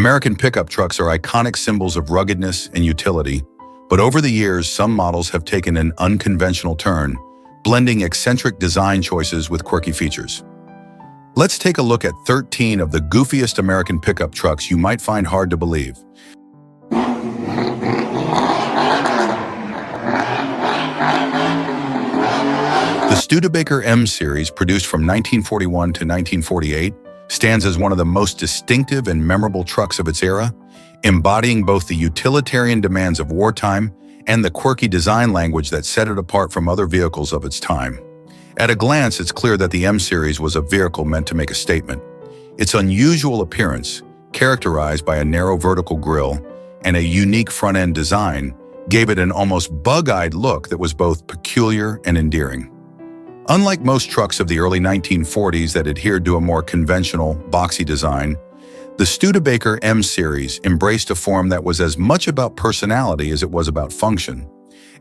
American pickup trucks are iconic symbols of ruggedness and utility, but over the years, some models have taken an unconventional turn, blending eccentric design choices with quirky features. Let's take a look at 13 of the goofiest American pickup trucks you might find hard to believe. The Studebaker M-Series, produced from 1941 to 1948, stands as one of the most distinctive and memorable trucks of its era, embodying both the utilitarian demands of wartime and the quirky design language that set it apart from other vehicles of its time. At a glance, it's clear that the M-Series was a vehicle meant to make a statement. Its unusual appearance, characterized by a narrow vertical grille and a unique front-end design, gave it an almost bug-eyed look that was both peculiar and endearing. Unlike most trucks of the early 1940s that adhered to a more conventional, boxy design, the Studebaker M-Series embraced a form that was as much about personality as it was about function,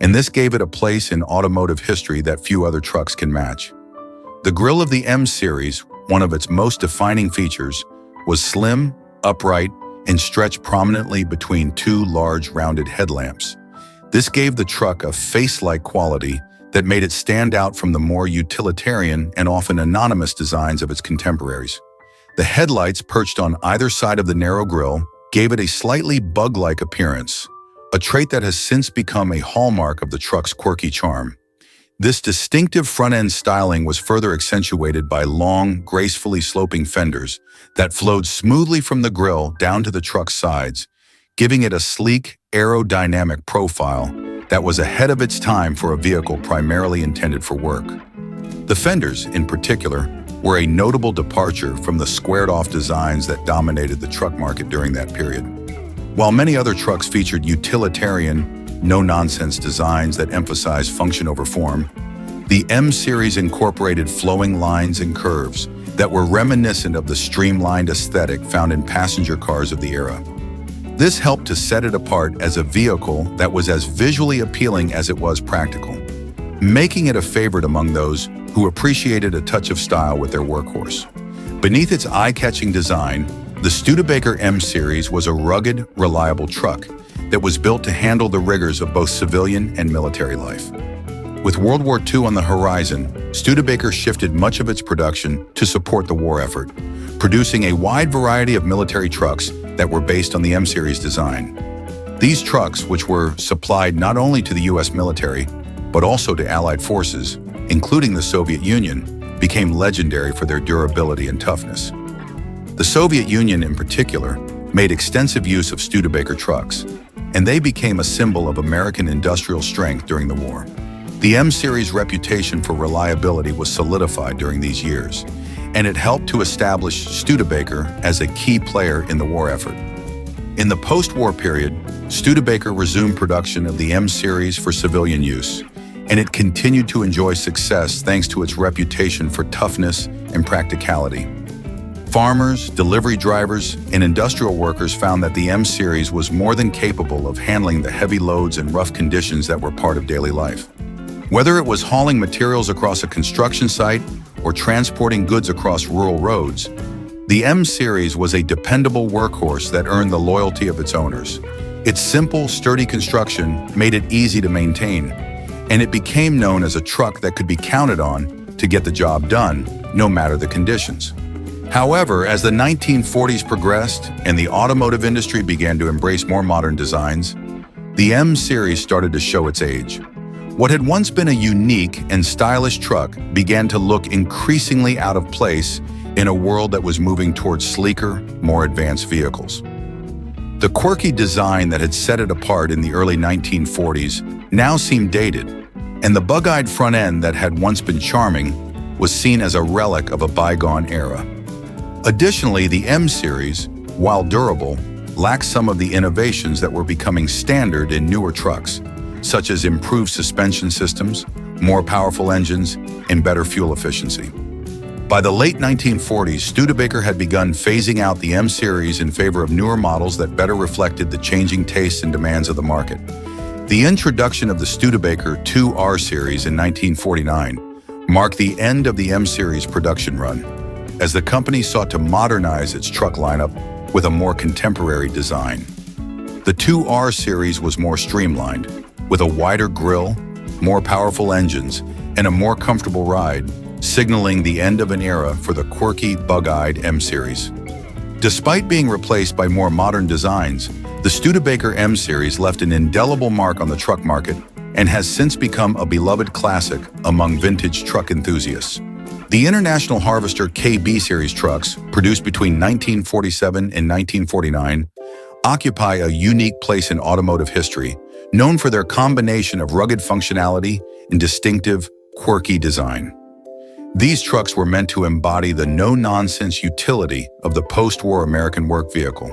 and this gave it a place in automotive history that few other trucks can match. The grille of the M-Series, one of its most defining features, was slim, upright, and stretched prominently between two large rounded headlamps. This gave the truck a face-like quality that made it stand out from the more utilitarian and often anonymous designs of its contemporaries. The headlights perched on either side of the narrow grille gave it a slightly bug-like appearance, a trait that has since become a hallmark of the truck's quirky charm. This distinctive front-end styling was further accentuated by long, gracefully sloping fenders that flowed smoothly from the grille down to the truck's sides, giving it a sleek, aerodynamic profile that was ahead of its time for a vehicle primarily intended for work. The fenders, in particular, were a notable departure from the squared-off designs that dominated the truck market during that period. While many other trucks featured utilitarian, no-nonsense designs that emphasized function over form, the M-Series incorporated flowing lines and curves that were reminiscent of the streamlined aesthetic found in passenger cars of the era. This helped to set it apart as a vehicle that was as visually appealing as it was practical, making it a favorite among those who appreciated a touch of style with their workhorse. Beneath its eye-catching design, the Studebaker M-Series was a rugged, reliable truck that was built to handle the rigors of both civilian and military life. With World War II on the horizon, Studebaker shifted much of its production to support the war effort, producing a wide variety of military trucks that were based on the M-Series design. These trucks, which were supplied not only to the U.S. military, but also to Allied forces, including the Soviet Union, became legendary for their durability and toughness. The Soviet Union, in particular, made extensive use of Studebaker trucks, and they became a symbol of American industrial strength during the war. The M-Series' reputation for reliability was solidified during these years, and it helped to establish Studebaker as a key player in the war effort. In the post-war period, Studebaker resumed production of the M-Series for civilian use, and it continued to enjoy success thanks to its reputation for toughness and practicality. Farmers, delivery drivers, and industrial workers found that the M-Series was more than capable of handling the heavy loads and rough conditions that were part of daily life. Whether it was hauling materials across a construction site or transporting goods across rural roads, the M-Series was a dependable workhorse that earned the loyalty of its owners. Its simple, sturdy construction made it easy to maintain, and it became known as a truck that could be counted on to get the job done, no matter the conditions. However, as the 1940s progressed and the automotive industry began to embrace more modern designs, the M-Series started to show its age. What had once been a unique and stylish truck began to look increasingly out of place in a world that was moving towards sleeker, more advanced vehicles. The quirky design that had set it apart in the early 1940s now seemed dated, and the bug-eyed front end that had once been charming was seen as a relic of a bygone era. Additionally, the M-Series, while durable, lacked some of the innovations that were becoming standard in newer trucks, such as improved suspension systems, more powerful engines, and better fuel efficiency. By the late 1940s, Studebaker had begun phasing out the M-Series in favor of newer models that better reflected the changing tastes and demands of the market. The introduction of the Studebaker II R-Series in 1949 marked the end of the M-Series production run, as the company sought to modernize its truck lineup with a more contemporary design. The 2R series was more streamlined, with a wider grille, more powerful engines, and a more comfortable ride, signaling the end of an era for the quirky, bug-eyed M-Series. Despite being replaced by more modern designs, the Studebaker M-Series left an indelible mark on the truck market and has since become a beloved classic among vintage truck enthusiasts. The International Harvester KB Series trucks, produced between 1947 and 1949, occupy a unique place in automotive history, known for their combination of rugged functionality and distinctive, quirky design. These trucks were meant to embody the no-nonsense utility of the post-war American work vehicle.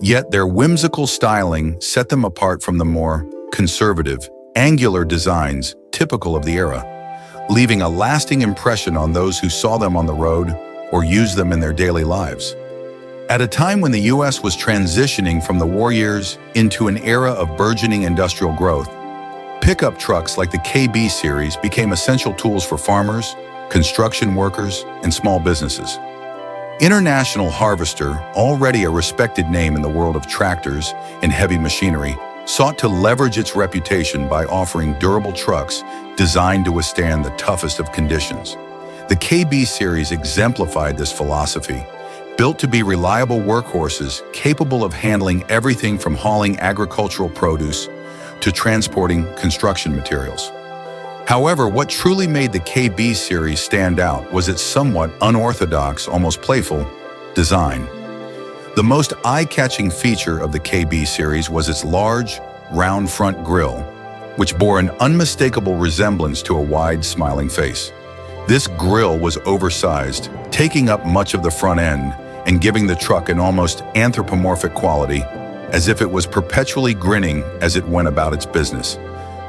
Yet their whimsical styling set them apart from the more conservative, angular designs typical of the era, leaving a lasting impression on those who saw them on the road or used them in their daily lives. At a time when the U.S. was transitioning from the war years into an era of burgeoning industrial growth, pickup trucks like the KB Series became essential tools for farmers, construction workers, and small businesses. International Harvester, already a respected name in the world of tractors and heavy machinery, sought to leverage its reputation by offering durable trucks designed to withstand the toughest of conditions. The KB Series exemplified this philosophy, built to be reliable workhorses capable of handling everything from hauling agricultural produce to transporting construction materials. However, what truly made the KB Series stand out was its somewhat unorthodox, almost playful, design. The most eye-catching feature of the KB Series was its large, round front grille, which bore an unmistakable resemblance to a wide, smiling face. This grille was oversized, taking up much of the front end and giving the truck an almost anthropomorphic quality, as if it was perpetually grinning as it went about its business.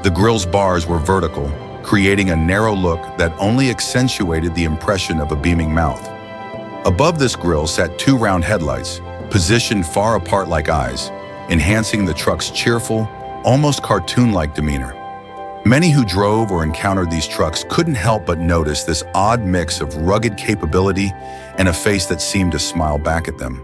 The grille's bars were vertical, creating a narrow look that only accentuated the impression of a beaming mouth. Above this grille sat two round headlights, positioned far apart like eyes, enhancing the truck's cheerful, almost cartoon-like demeanor. Many who drove or encountered these trucks couldn't help but notice this odd mix of rugged capability and a face that seemed to smile back at them.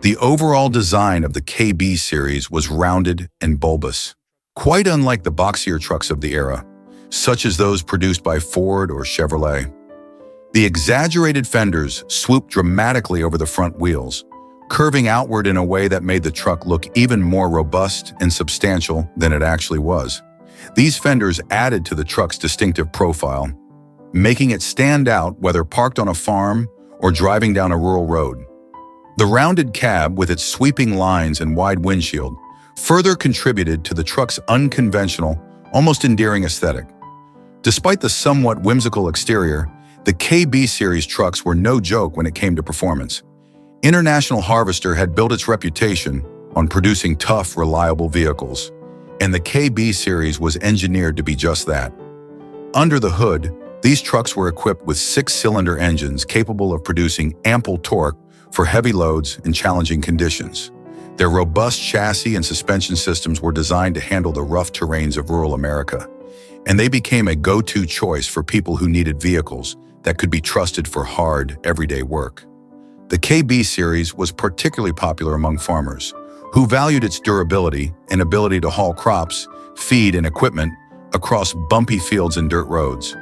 The overall design of the KB Series was rounded and bulbous, quite unlike the boxier trucks of the era, such as those produced by Ford or Chevrolet. The exaggerated fenders swooped dramatically over the front wheels, curving outward in a way that made the truck look even more robust and substantial than it actually was. These fenders added to the truck's distinctive profile, making it stand out whether parked on a farm or driving down a rural road. The rounded cab, with its sweeping lines and wide windshield, further contributed to the truck's unconventional, almost endearing aesthetic. Despite the somewhat whimsical exterior, the KB Series trucks were no joke when it came to performance. International Harvester had built its reputation on producing tough, reliable vehicles, and the KB Series was engineered to be just that. Under the hood, these trucks were equipped with 6-cylinder engines capable of producing ample torque for heavy loads in challenging conditions. Their robust chassis and suspension systems were designed to handle the rough terrains of rural America, and they became a go-to choice for people who needed vehicles that could be trusted for hard, everyday work. The KB Series was particularly popular among farmers, who valued its durability and ability to haul crops, feed, and equipment across bumpy fields and dirt roads.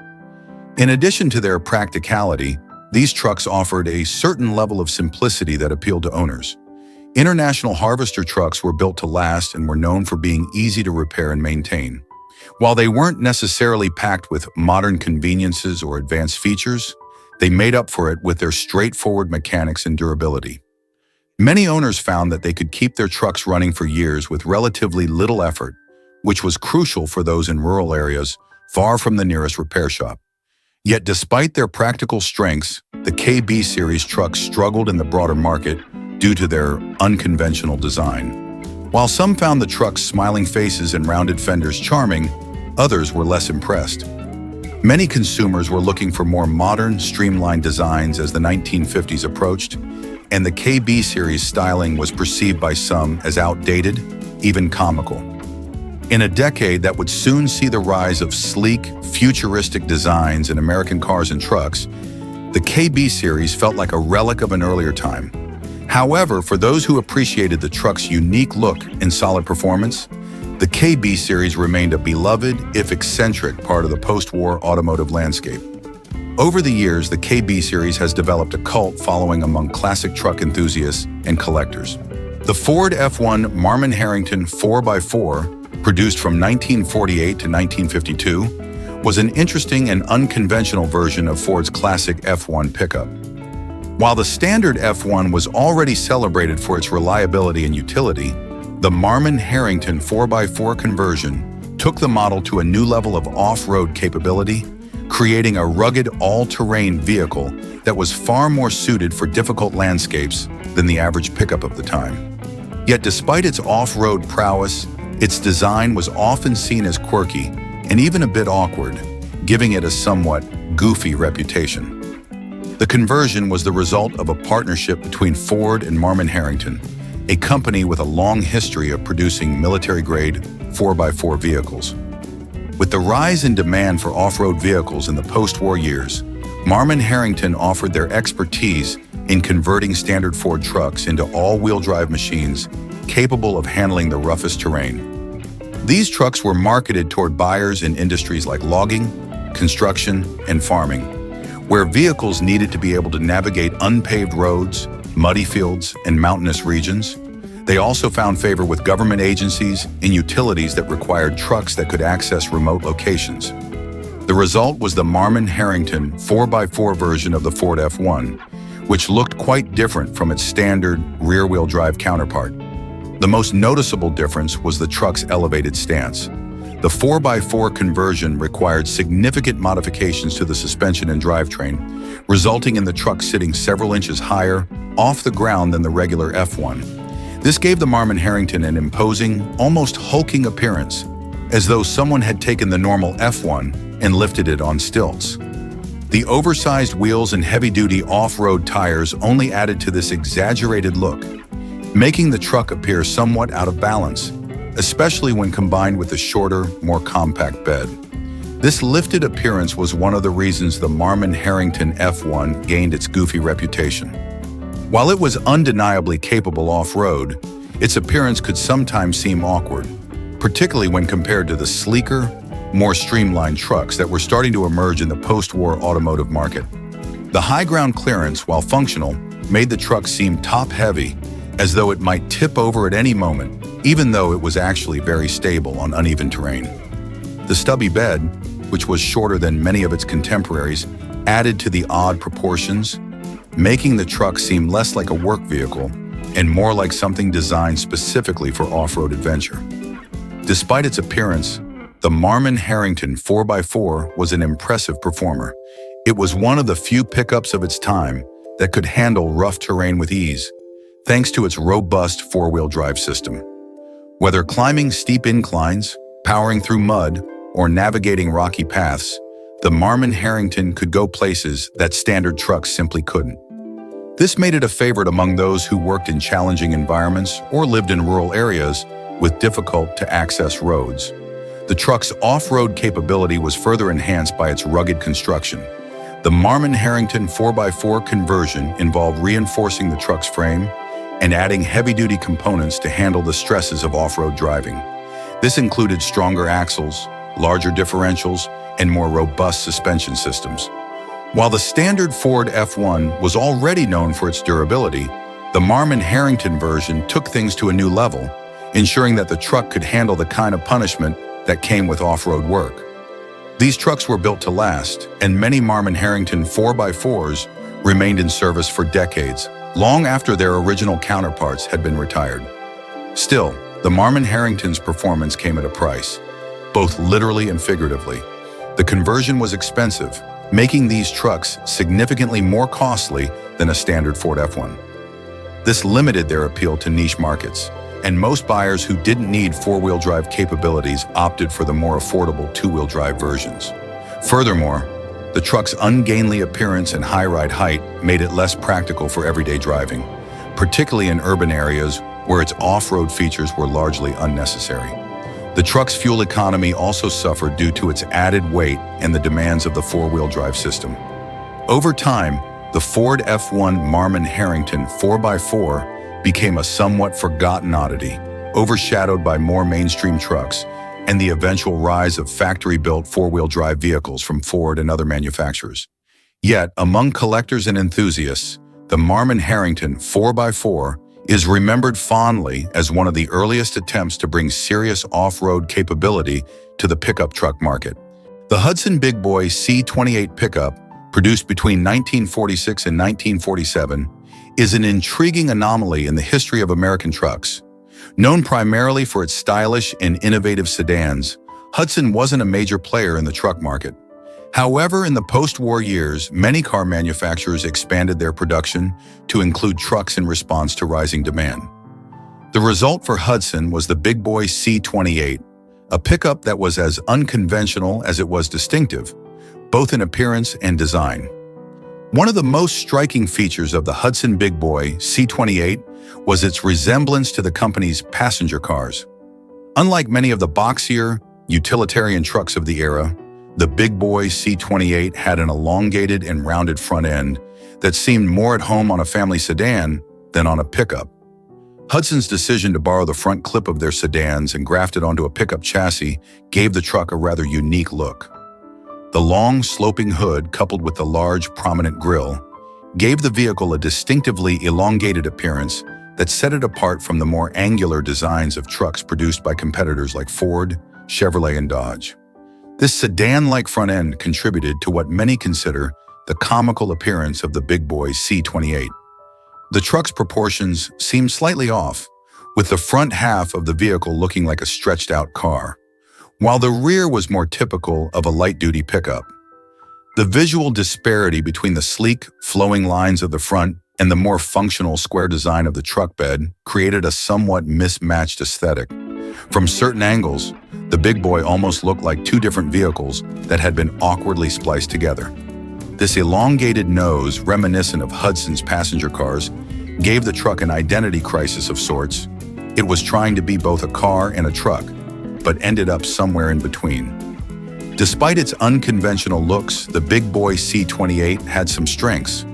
In addition to their practicality, these trucks offered a certain level of simplicity that appealed to owners. International Harvester trucks were built to last and were known for being easy to repair and maintain. While they weren't necessarily packed with modern conveniences or advanced features, they made up for it with their straightforward mechanics and durability. Many owners found that they could keep their trucks running for years with relatively little effort, which was crucial for those in rural areas far from the nearest repair shop. Yet despite their practical strengths, the KB Series trucks struggled in the broader market due to their unconventional design. While some found the truck's smiling faces and rounded fenders charming, others were less impressed. Many consumers were looking for more modern, streamlined designs as the 1950s approached, and the KB Series styling was perceived by some as outdated, even comical. In a decade that would soon see the rise of sleek, futuristic designs in American cars and trucks, the KB Series felt like a relic of an earlier time. However, for those who appreciated the truck's unique look and solid performance, the KB series remained a beloved, if eccentric, part of the post-war automotive landscape. Over the years, the KB series has developed a cult following among classic truck enthusiasts and collectors. The Ford F1 Marmon-Herrington 4x4, produced from 1948 to 1952, was an interesting and unconventional version of Ford's classic F1 pickup. While the standard F1 was already celebrated for its reliability and utility, the Marmon-Herrington 4x4 conversion took the model to a new level of off-road capability, creating a rugged all-terrain vehicle that was far more suited for difficult landscapes than the average pickup of the time. Yet despite its off-road prowess, its design was often seen as quirky and even a bit awkward, giving it a somewhat goofy reputation. The conversion was the result of a partnership between Ford and Marmon-Herrington, a company with a long history of producing military-grade 4x4 vehicles. With the rise in demand for off-road vehicles in the post-war years, Marmon-Herrington offered their expertise in converting standard Ford trucks into all-wheel drive machines capable of handling the roughest terrain. These trucks were marketed toward buyers in industries like logging, construction, and farming, where vehicles needed to be able to navigate unpaved roads, muddy fields, and mountainous regions. They also found favor with government agencies and utilities that required trucks that could access remote locations. The result was the Marmon-Herrington 4x4 version of the Ford F1, which looked quite different from its standard rear-wheel drive counterpart. The most noticeable difference was the truck's elevated stance. The 4x4 conversion required significant modifications to the suspension and drivetrain, resulting in the truck sitting several inches higher off the ground than the regular F1. This gave the Marmon-Herrington an imposing, almost hulking appearance, as though someone had taken the normal F1 and lifted it on stilts. The oversized wheels and heavy-duty off-road tires only added to this exaggerated look, making the truck appear somewhat out of balance, especially when combined with a shorter, more compact bed. This lifted appearance was one of the reasons the Marmon-Herrington F1 gained its goofy reputation. While it was undeniably capable off-road, its appearance could sometimes seem awkward, particularly when compared to the sleeker, more streamlined trucks that were starting to emerge in the post-war automotive market. The high ground clearance, while functional, made the truck seem top-heavy, as though it might tip over at any moment, even though it was actually very stable on uneven terrain. The stubby bed, which was shorter than many of its contemporaries, added to the odd proportions, making the truck seem less like a work vehicle and more like something designed specifically for off-road adventure. Despite its appearance, the Marmon-Herrington 4x4 was an impressive performer. It was one of the few pickups of its time that could handle rough terrain with ease, thanks to its robust four-wheel drive system. Whether climbing steep inclines, powering through mud, or navigating rocky paths, the Marmon-Herrington could go places that standard trucks simply couldn't. This made it a favorite among those who worked in challenging environments or lived in rural areas with difficult-to-access roads. The truck's off-road capability was further enhanced by its rugged construction. The Marmon-Herrington 4x4 conversion involved reinforcing the truck's frame and adding heavy-duty components to handle the stresses of off-road driving. This included stronger axles, larger differentials, and more robust suspension systems. While the standard Ford F1 was already known for its durability, the Marmon-Herrington version took things to a new level, ensuring that the truck could handle the kind of punishment that came with off-road work. These trucks were built to last, and many Marmon-Herrington 4x4s remained in service for decades, long after their original counterparts had been retired. Still, the Marmon-Herrington's performance came at a price, both literally and figuratively. The conversion was expensive, making these trucks significantly more costly than a standard Ford F1. This limited their appeal to niche markets, and most buyers who didn't need four-wheel drive capabilities opted for the more affordable two-wheel drive versions. Furthermore, the truck's ungainly appearance and high ride height made it less practical for everyday driving, particularly in urban areas where its off-road features were largely unnecessary. The truck's fuel economy also suffered due to its added weight and the demands of the four-wheel drive system. Over time, the Ford F1 Marmon-Herrington 4x4 became a somewhat forgotten oddity, overshadowed by more mainstream trucks and the eventual rise of factory-built four-wheel drive vehicles from Ford and other manufacturers. Yet, among collectors and enthusiasts, the Marmon-Herrington 4x4 is remembered fondly as one of the earliest attempts to bring serious off-road capability to the pickup truck market. The Hudson Big Boy C28 pickup, produced between 1946 and 1947, is an intriguing anomaly in the history of American trucks. Known primarily for its stylish and innovative sedans, Hudson wasn't a major player in the truck market. However, in the post-war years, many car manufacturers expanded their production to include trucks in response to rising demand. The result for Hudson was the Big Boy C28, a pickup that was as unconventional as it was distinctive, both in appearance and design. One of the most striking features of the Hudson Big Boy C28 was its resemblance to the company's passenger cars. Unlike many of the boxier, utilitarian trucks of the era, the Big Boy C28 had an elongated and rounded front end that seemed more at home on a family sedan than on a pickup. Hudson's decision to borrow the front clip of their sedans and graft it onto a pickup chassis gave the truck a rather unique look. The long, sloping hood, coupled with the large, prominent grille, gave the vehicle a distinctively elongated appearance that set it apart from the more angular designs of trucks produced by competitors like Ford, Chevrolet, and Dodge. This sedan-like front end contributed to what many consider the comical appearance of the Big Boy C28. The truck's proportions seemed slightly off, with the front half of the vehicle looking like a stretched-out car, while the rear was more typical of a light-duty pickup. The visual disparity between the sleek, flowing lines of the front and the more functional square design of the truck bed created a somewhat mismatched aesthetic. From certain angles, the Big Boy almost looked like two different vehicles that had been awkwardly spliced together. This elongated nose, reminiscent of Hudson's passenger cars, gave the truck an identity crisis of sorts. It was trying to be both a car and a truck, but ended up somewhere in between. Despite its unconventional looks, the Big Boy C28 had some strengths.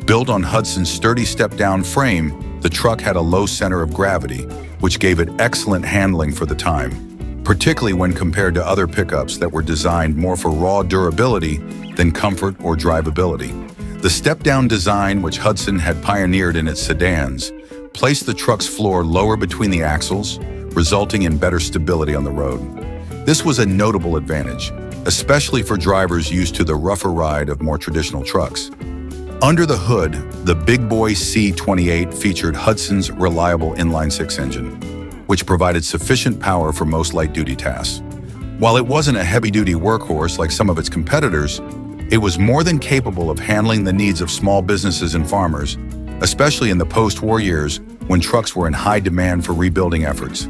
Built on Hudson's sturdy step-down frame, the truck had a low center of gravity, which gave it excellent handling for the time, particularly when compared to other pickups that were designed more for raw durability than comfort or drivability. The step-down design, which Hudson had pioneered in its sedans, placed the truck's floor lower between the axles, resulting in better stability on the road. This was a notable advantage, especially for drivers used to the rougher ride of more traditional trucks. Under the hood, the Big Boy C28 featured Hudson's reliable inline-six engine, which provided sufficient power for most light-duty tasks. While it wasn't a heavy-duty workhorse like some of its competitors, it was more than capable of handling the needs of small businesses and farmers, especially in the post-war years when trucks were in high demand for rebuilding efforts.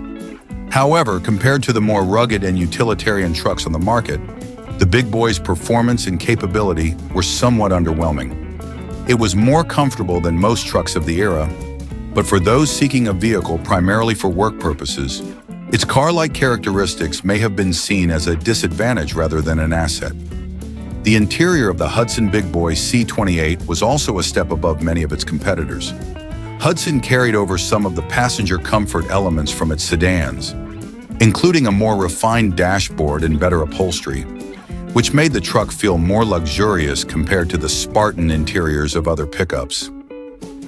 However, compared to the more rugged and utilitarian trucks on the market, the Big Boy's performance and capability were somewhat underwhelming. It was more comfortable than most trucks of the era, but for those seeking a vehicle primarily for work purposes, its car-like characteristics may have been seen as a disadvantage rather than an asset. The interior of the Hudson Big Boy C28 was also a step above many of its competitors. Hudson carried over some of the passenger comfort elements from its sedans, including a more refined dashboard and better upholstery, which made the truck feel more luxurious compared to the Spartan interiors of other pickups.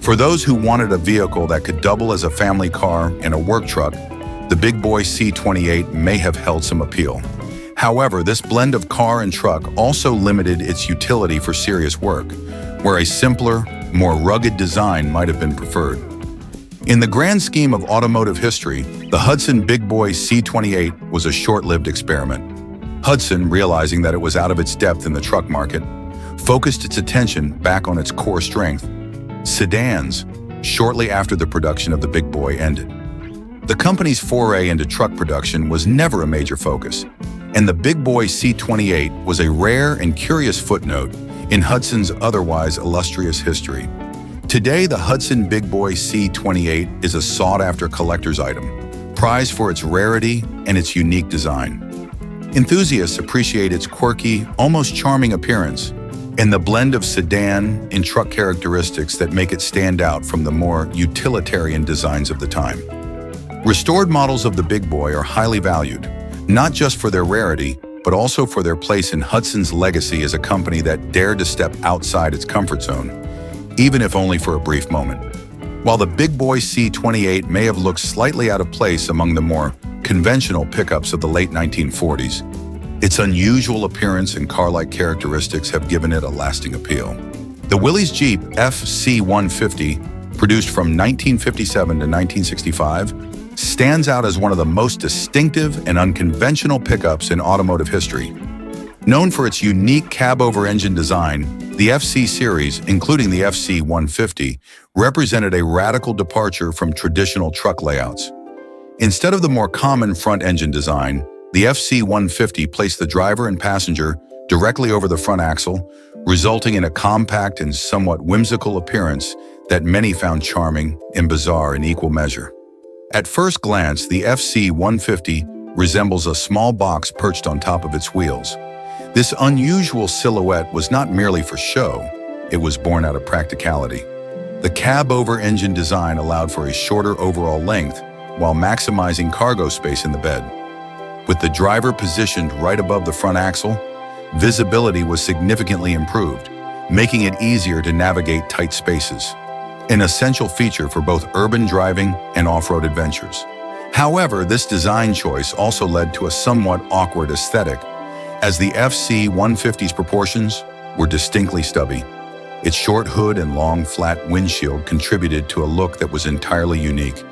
For those who wanted a vehicle that could double as a family car and a work truck, the Big Boy C28 may have held some appeal. However, this blend of car and truck also limited its utility for serious work, where a simpler, more rugged design might have been preferred. In the grand scheme of automotive history, the Hudson Big Boy C28 was a short-lived experiment. Hudson, realizing that it was out of its depth in the truck market, focused its attention back on its core strength, sedans, shortly after the production of the Big Boy ended. The company's foray into truck production was never a major focus, and the Big Boy C28 was a rare and curious footnote in Hudson's otherwise illustrious history. Today, the Hudson Big Boy C28 is a sought-after collector's item, prized for its rarity and its unique design. Enthusiasts appreciate its quirky, almost charming appearance, and the blend of sedan and truck characteristics that make it stand out from the more utilitarian designs of the time. Restored models of the Big Boy are highly valued, not just for their rarity, but also for their place in Hudson's legacy as a company that dared to step outside its comfort zone, even if only for a brief moment. While the Big Boy C28 may have looked slightly out of place among the more conventional pickups of the late 1940s, its unusual appearance and car-like characteristics have given it a lasting appeal. The Willys Jeep FC 150, produced from 1957 to 1965, stands out as one of the most distinctive and unconventional pickups in automotive history. Known for its unique cab-over-engine design, the FC series, including the FC 150, represented a radical departure from traditional truck layouts. Instead of the more common front-engine design, the FC 150 placed the driver and passenger directly over the front axle, resulting in a compact and somewhat whimsical appearance that many found charming and bizarre in equal measure. At first glance, the FC 150 resembles a small box perched on top of its wheels. This unusual silhouette was not merely for show, it was born out of practicality. The cab-over-engine design allowed for a shorter overall length while maximizing cargo space in the bed. With the driver positioned right above the front axle, visibility was significantly improved, making it easier to navigate tight spaces, an essential feature for both urban driving and off-road adventures. However, this design choice also led to a somewhat awkward aesthetic, as the FC 150's proportions were distinctly stubby. Its short hood and long, flat windshield contributed to a look that was entirely unique,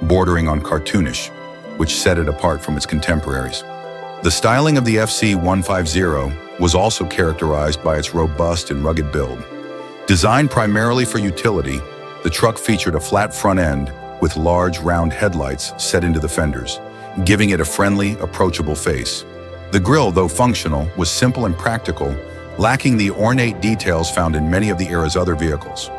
bordering on cartoonish, which set it apart from its contemporaries. The styling of the FC 150 was also characterized by its robust and rugged build. Designed primarily for utility, the truck featured a flat front end with large, round headlights set into the fenders, giving it a friendly, approachable face. The grille, though functional, was simple and practical, lacking the ornate details found in many of the era's other vehicles.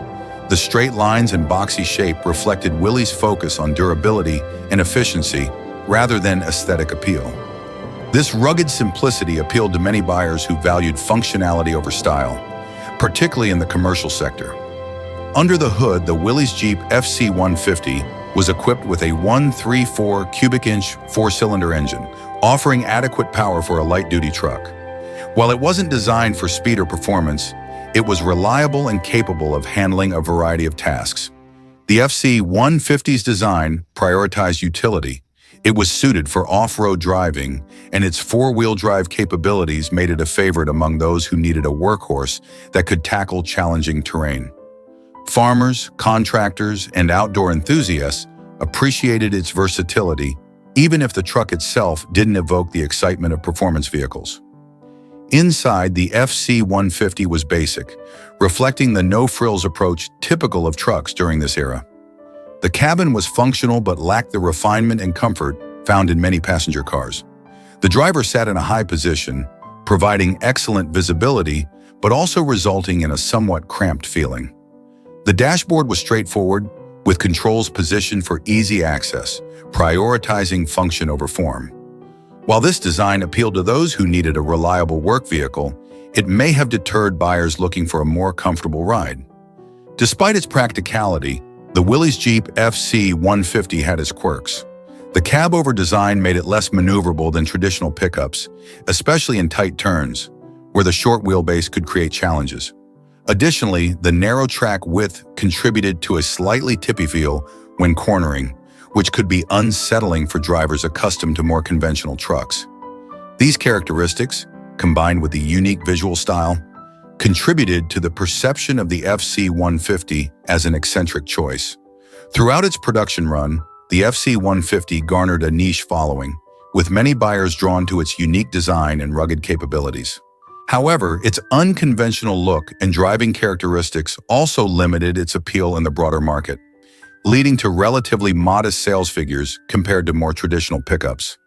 The straight lines and boxy shape reflected Willys' focus on durability and efficiency rather than aesthetic appeal. This rugged simplicity appealed to many buyers who valued functionality over style, particularly in the commercial sector. Under the hood, the Willys Jeep FC 150 was equipped with a 134 cubic inch four-cylinder engine, offering adequate power for a light-duty truck. While it wasn't designed for speed or performance, it was reliable and capable of handling a variety of tasks. The FC 150's design prioritized utility. It was suited for off-road driving, and its four-wheel drive capabilities made it a favorite among those who needed a workhorse that could tackle challenging terrain. Farmers, contractors, and outdoor enthusiasts appreciated its versatility, even if the truck itself didn't evoke the excitement of performance vehicles. Inside, the FC 150 was basic, reflecting the no-frills approach typical of trucks during this era. The cabin was functional but lacked the refinement and comfort found in many passenger cars. The driver sat in a high position, providing excellent visibility, but also resulting in a somewhat cramped feeling. The dashboard was straightforward, with controls positioned for easy access, prioritizing function over form. While this design appealed to those who needed a reliable work vehicle, it may have deterred buyers looking for a more comfortable ride. Despite its practicality, the Willys Jeep FC 150 had its quirks. The cab-over design made it less maneuverable than traditional pickups, especially in tight turns, where the short wheelbase could create challenges. Additionally, the narrow track width contributed to a slightly tippy feel when cornering, which could be unsettling for drivers accustomed to more conventional trucks. These characteristics, combined with the unique visual style, contributed to the perception of the FC 150 as an eccentric choice. Throughout its production run, the FC 150 garnered a niche following, with many buyers drawn to its unique design and rugged capabilities. However, its unconventional look and driving characteristics also limited its appeal in the broader market, leading to relatively modest sales figures compared to more traditional pickups.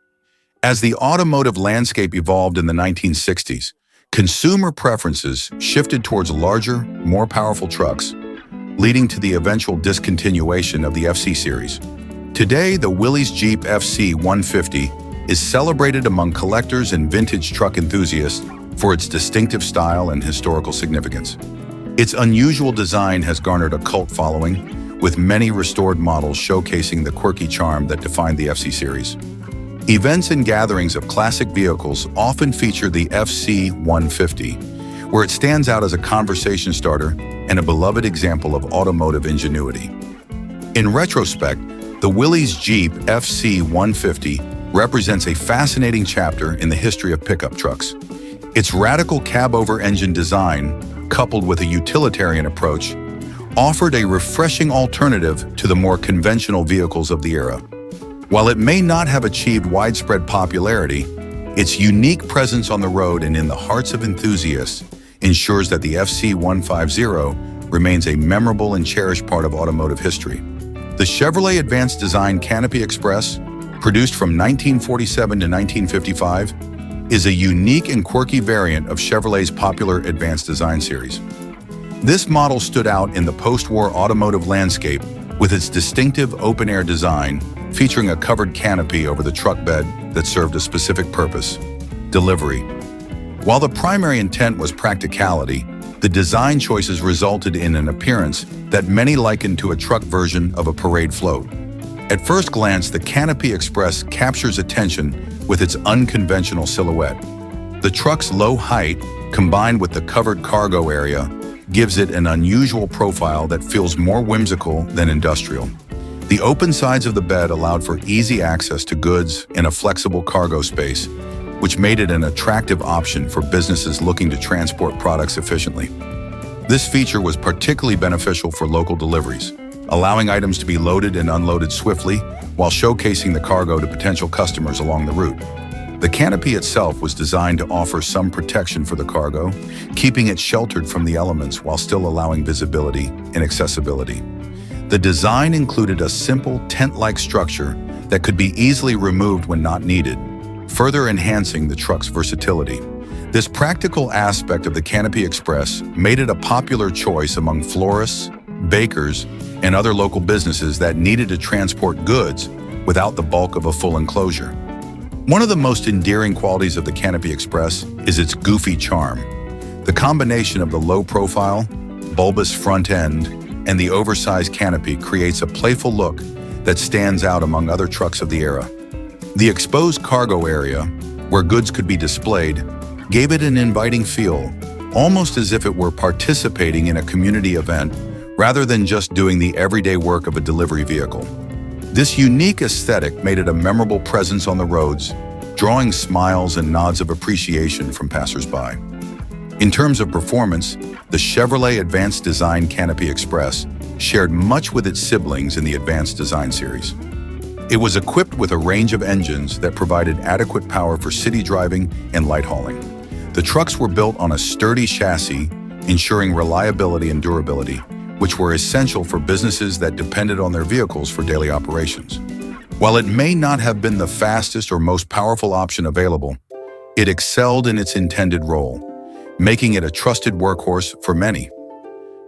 As the automotive landscape evolved in the 1960s, consumer preferences shifted towards larger, more powerful trucks, leading to the eventual discontinuation of the FC series. Today, the Willys Jeep FC 150 is celebrated among collectors and vintage truck enthusiasts for its distinctive style and historical significance. Its unusual design has garnered a cult following, with many restored models showcasing the quirky charm that defined the FC series. Events and gatherings of classic vehicles often feature the FC 150, where it stands out as a conversation starter and a beloved example of automotive ingenuity. In retrospect, the Willys Jeep FC 150 represents a fascinating chapter in the history of pickup trucks. Its radical cab-over-engine design, coupled with a utilitarian approach, offered a refreshing alternative to the more conventional vehicles of the era. While it may not have achieved widespread popularity, its unique presence on the road and in the hearts of enthusiasts ensures that the FC 150 remains a memorable and cherished part of automotive history. The Chevrolet Advanced Design Canopy Express, produced from 1947 to 1955, is a unique and quirky variant of Chevrolet's popular Advanced Design series. This model stood out in the post-war automotive landscape with its distinctive open-air design, featuring a covered canopy over the truck bed that served a specific purpose: delivery. While the primary intent was practicality, the design choices resulted in an appearance that many likened to a truck version of a parade float. At first glance, the Canopy Express captures attention with its unconventional silhouette. The truck's low height, combined with the covered cargo area, gives it an unusual profile that feels more whimsical than industrial. The open sides of the bed allowed for easy access to goods and a flexible cargo space, which made it an attractive option for businesses looking to transport products efficiently. This feature was particularly beneficial for local deliveries, allowing items to be loaded and unloaded swiftly while showcasing the cargo to potential customers along the route. The canopy itself was designed to offer some protection for the cargo, keeping it sheltered from the elements while still allowing visibility and accessibility. The design included a simple tent-like structure that could be easily removed when not needed, further enhancing the truck's versatility. This practical aspect of the Canopy Express made it a popular choice among florists, bakers, and other local businesses that needed to transport goods without the bulk of a full enclosure. One of the most endearing qualities of the Canopy Express is its goofy charm. The combination of the low profile, bulbous front end, and the oversized canopy creates a playful look that stands out among other trucks of the era. The exposed cargo area, where goods could be displayed, gave it an inviting feel, almost as if it were participating in a community event rather than just doing the everyday work of a delivery vehicle. This unique aesthetic made it a memorable presence on the roads, drawing smiles and nods of appreciation from passersby. In terms of performance, the Chevrolet Advanced Design Canopy Express shared much with its siblings in the Advanced Design series. It was equipped with a range of engines that provided adequate power for city driving and light hauling. The trucks were built on a sturdy chassis, ensuring reliability and durability, which were essential for businesses that depended on their vehicles for daily operations. While it may not have been the fastest or most powerful option available, it excelled in its intended role, making it a trusted workhorse for many.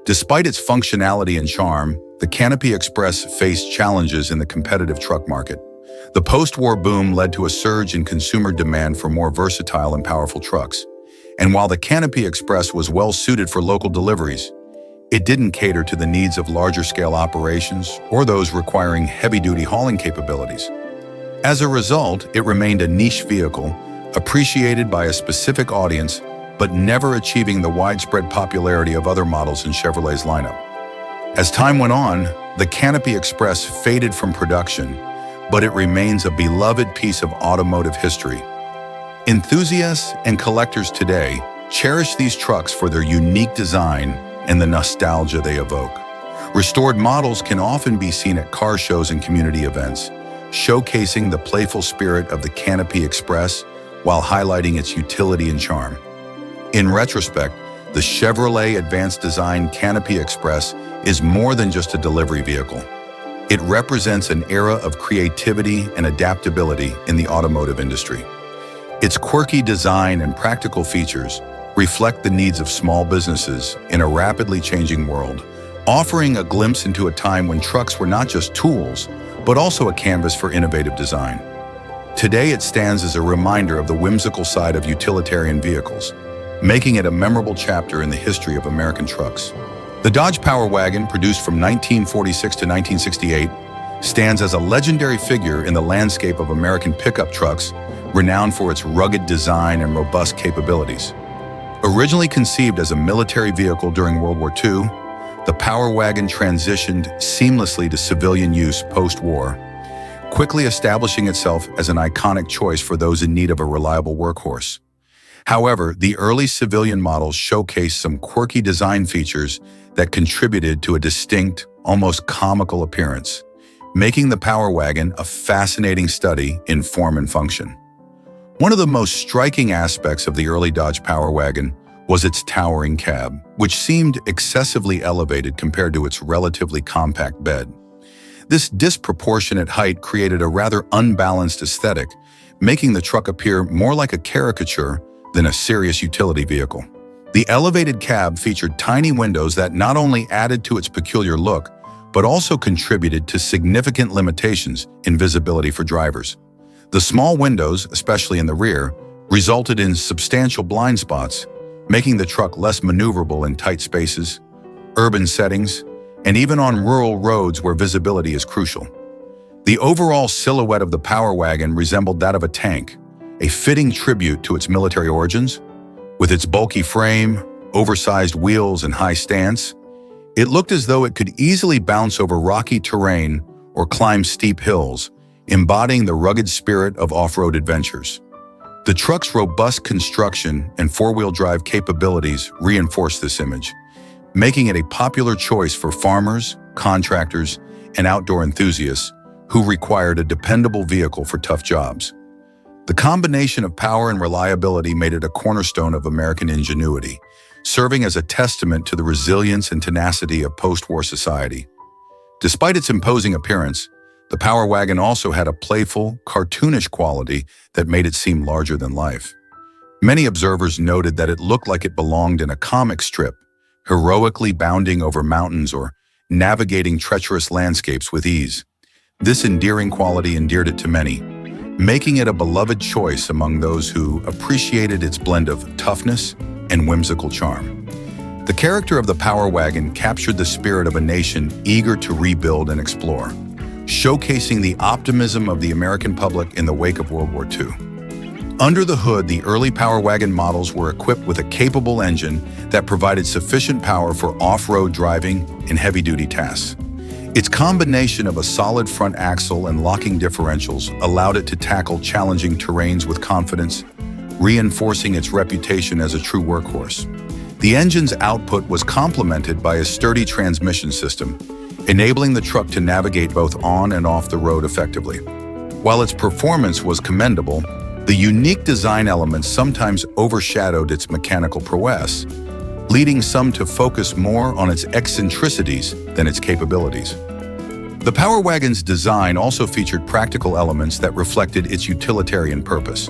Despite its functionality and charm, the Canopy Express faced challenges in the competitive truck market. The post-war boom led to a surge in consumer demand for more versatile and powerful trucks. And while the Canopy Express was well suited for local deliveries, it didn't cater to the needs of larger-scale operations or those requiring heavy-duty hauling capabilities. As a result, it remained a niche vehicle, appreciated by a specific audience, but never achieving the widespread popularity of other models in Chevrolet's lineup. As time went on, the Canopy Express faded from production, but it remains a beloved piece of automotive history. Enthusiasts and collectors today cherish these trucks for their unique design and the nostalgia they evoke. Restored models can often be seen at car shows and community events, showcasing the playful spirit of the Canopy Express while highlighting its utility and charm. In retrospect, the Chevrolet Advanced Design Canopy Express is more than just a delivery vehicle. It represents an era of creativity and adaptability in the automotive industry. Its quirky design and practical features reflect the needs of small businesses in a rapidly changing world, offering a glimpse into a time when trucks were not just tools, but also a canvas for innovative design. Today, it stands as a reminder of the whimsical side of utilitarian vehicles, making it a memorable chapter in the history of American trucks. The Dodge Power Wagon, produced from 1946 to 1968, stands as a legendary figure in the landscape of American pickup trucks, renowned for its rugged design and robust capabilities. Originally conceived as a military vehicle during World War II, the Power Wagon transitioned seamlessly to civilian use post-war, quickly establishing itself as an iconic choice for those in need of a reliable workhorse. However, the early civilian models showcased some quirky design features that contributed to a distinct, almost comical appearance, making the Power Wagon a fascinating study in form and function. One of the most striking aspects of the early Dodge Power Wagon was its towering cab, which seemed excessively elevated compared to its relatively compact bed. This disproportionate height created a rather unbalanced aesthetic, making the truck appear more like a caricature than a serious utility vehicle. The elevated cab featured tiny windows that not only added to its peculiar look, but also contributed to significant limitations in visibility for drivers. The small windows, especially in the rear, resulted in substantial blind spots, making the truck less maneuverable in tight spaces, urban settings, and even on rural roads where visibility is crucial. The overall silhouette of the Power Wagon resembled that of a tank, a fitting tribute to its military origins. With its bulky frame, oversized wheels, and high stance, it looked as though it could easily bounce over rocky terrain or climb steep hills, embodying the rugged spirit of off-road adventures. The truck's robust construction and four-wheel drive capabilities reinforce this image, making it a popular choice for farmers, contractors, and outdoor enthusiasts who required a dependable vehicle for tough jobs. The combination of power and reliability made it a cornerstone of American ingenuity, serving as a testament to the resilience and tenacity of post-war society. Despite its imposing appearance, the Power Wagon also had a playful, cartoonish quality that made it seem larger than life. Many observers noted that it looked like it belonged in a comic strip, heroically bounding over mountains or navigating treacherous landscapes with ease. This endearing quality endeared it to many, making it a beloved choice among those who appreciated its blend of toughness and whimsical charm. The character of the Power Wagon captured the spirit of a nation eager to rebuild and explore, showcasing the optimism of the American public in the wake of World War II. Under the hood, the early Power Wagon models were equipped with a capable engine that provided sufficient power for off-road driving and heavy-duty tasks. Its combination of a solid front axle and locking differentials allowed it to tackle challenging terrains with confidence, reinforcing its reputation as a true workhorse. The engine's output was complemented by a sturdy transmission system, enabling the truck to navigate both on and off the road effectively. While its performance was commendable, the unique design elements sometimes overshadowed its mechanical prowess, leading some to focus more on its eccentricities than its capabilities. The Power Wagon's design also featured practical elements that reflected its utilitarian purpose.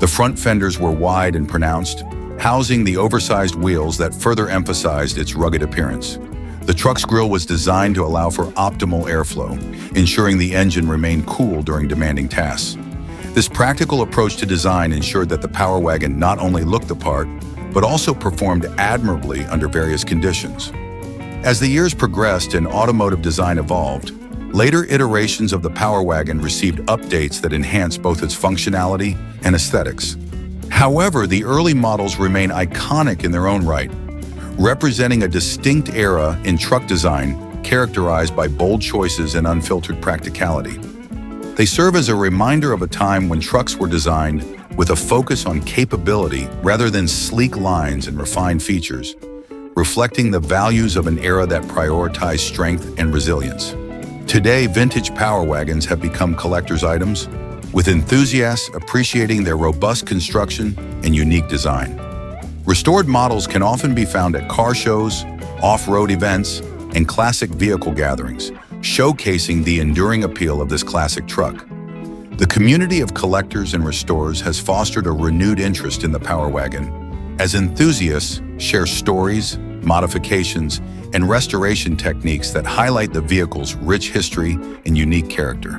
The front fenders were wide and pronounced, housing the oversized wheels that further emphasized its rugged appearance. The truck's grille was designed to allow for optimal airflow, ensuring the engine remained cool during demanding tasks. This practical approach to design ensured that the Power Wagon not only looked the part, but also performed admirably under various conditions. As the years progressed and automotive design evolved, later iterations of the Power Wagon received updates that enhanced both its functionality and aesthetics. However, the early models remain iconic in their own right, representing a distinct era in truck design characterized by bold choices and unfiltered practicality. They serve as a reminder of a time when trucks were designed with a focus on capability rather than sleek lines and refined features, reflecting the values of an era that prioritized strength and resilience. Today, vintage Power Wagons have become collector's items, with enthusiasts appreciating their robust construction and unique design. Restored models can often be found at car shows, off-road events, and classic vehicle gatherings, showcasing the enduring appeal of this classic truck. The community of collectors and restorers has fostered a renewed interest in the Power Wagon, as enthusiasts share stories, modifications, and restoration techniques that highlight the vehicle's rich history and unique character.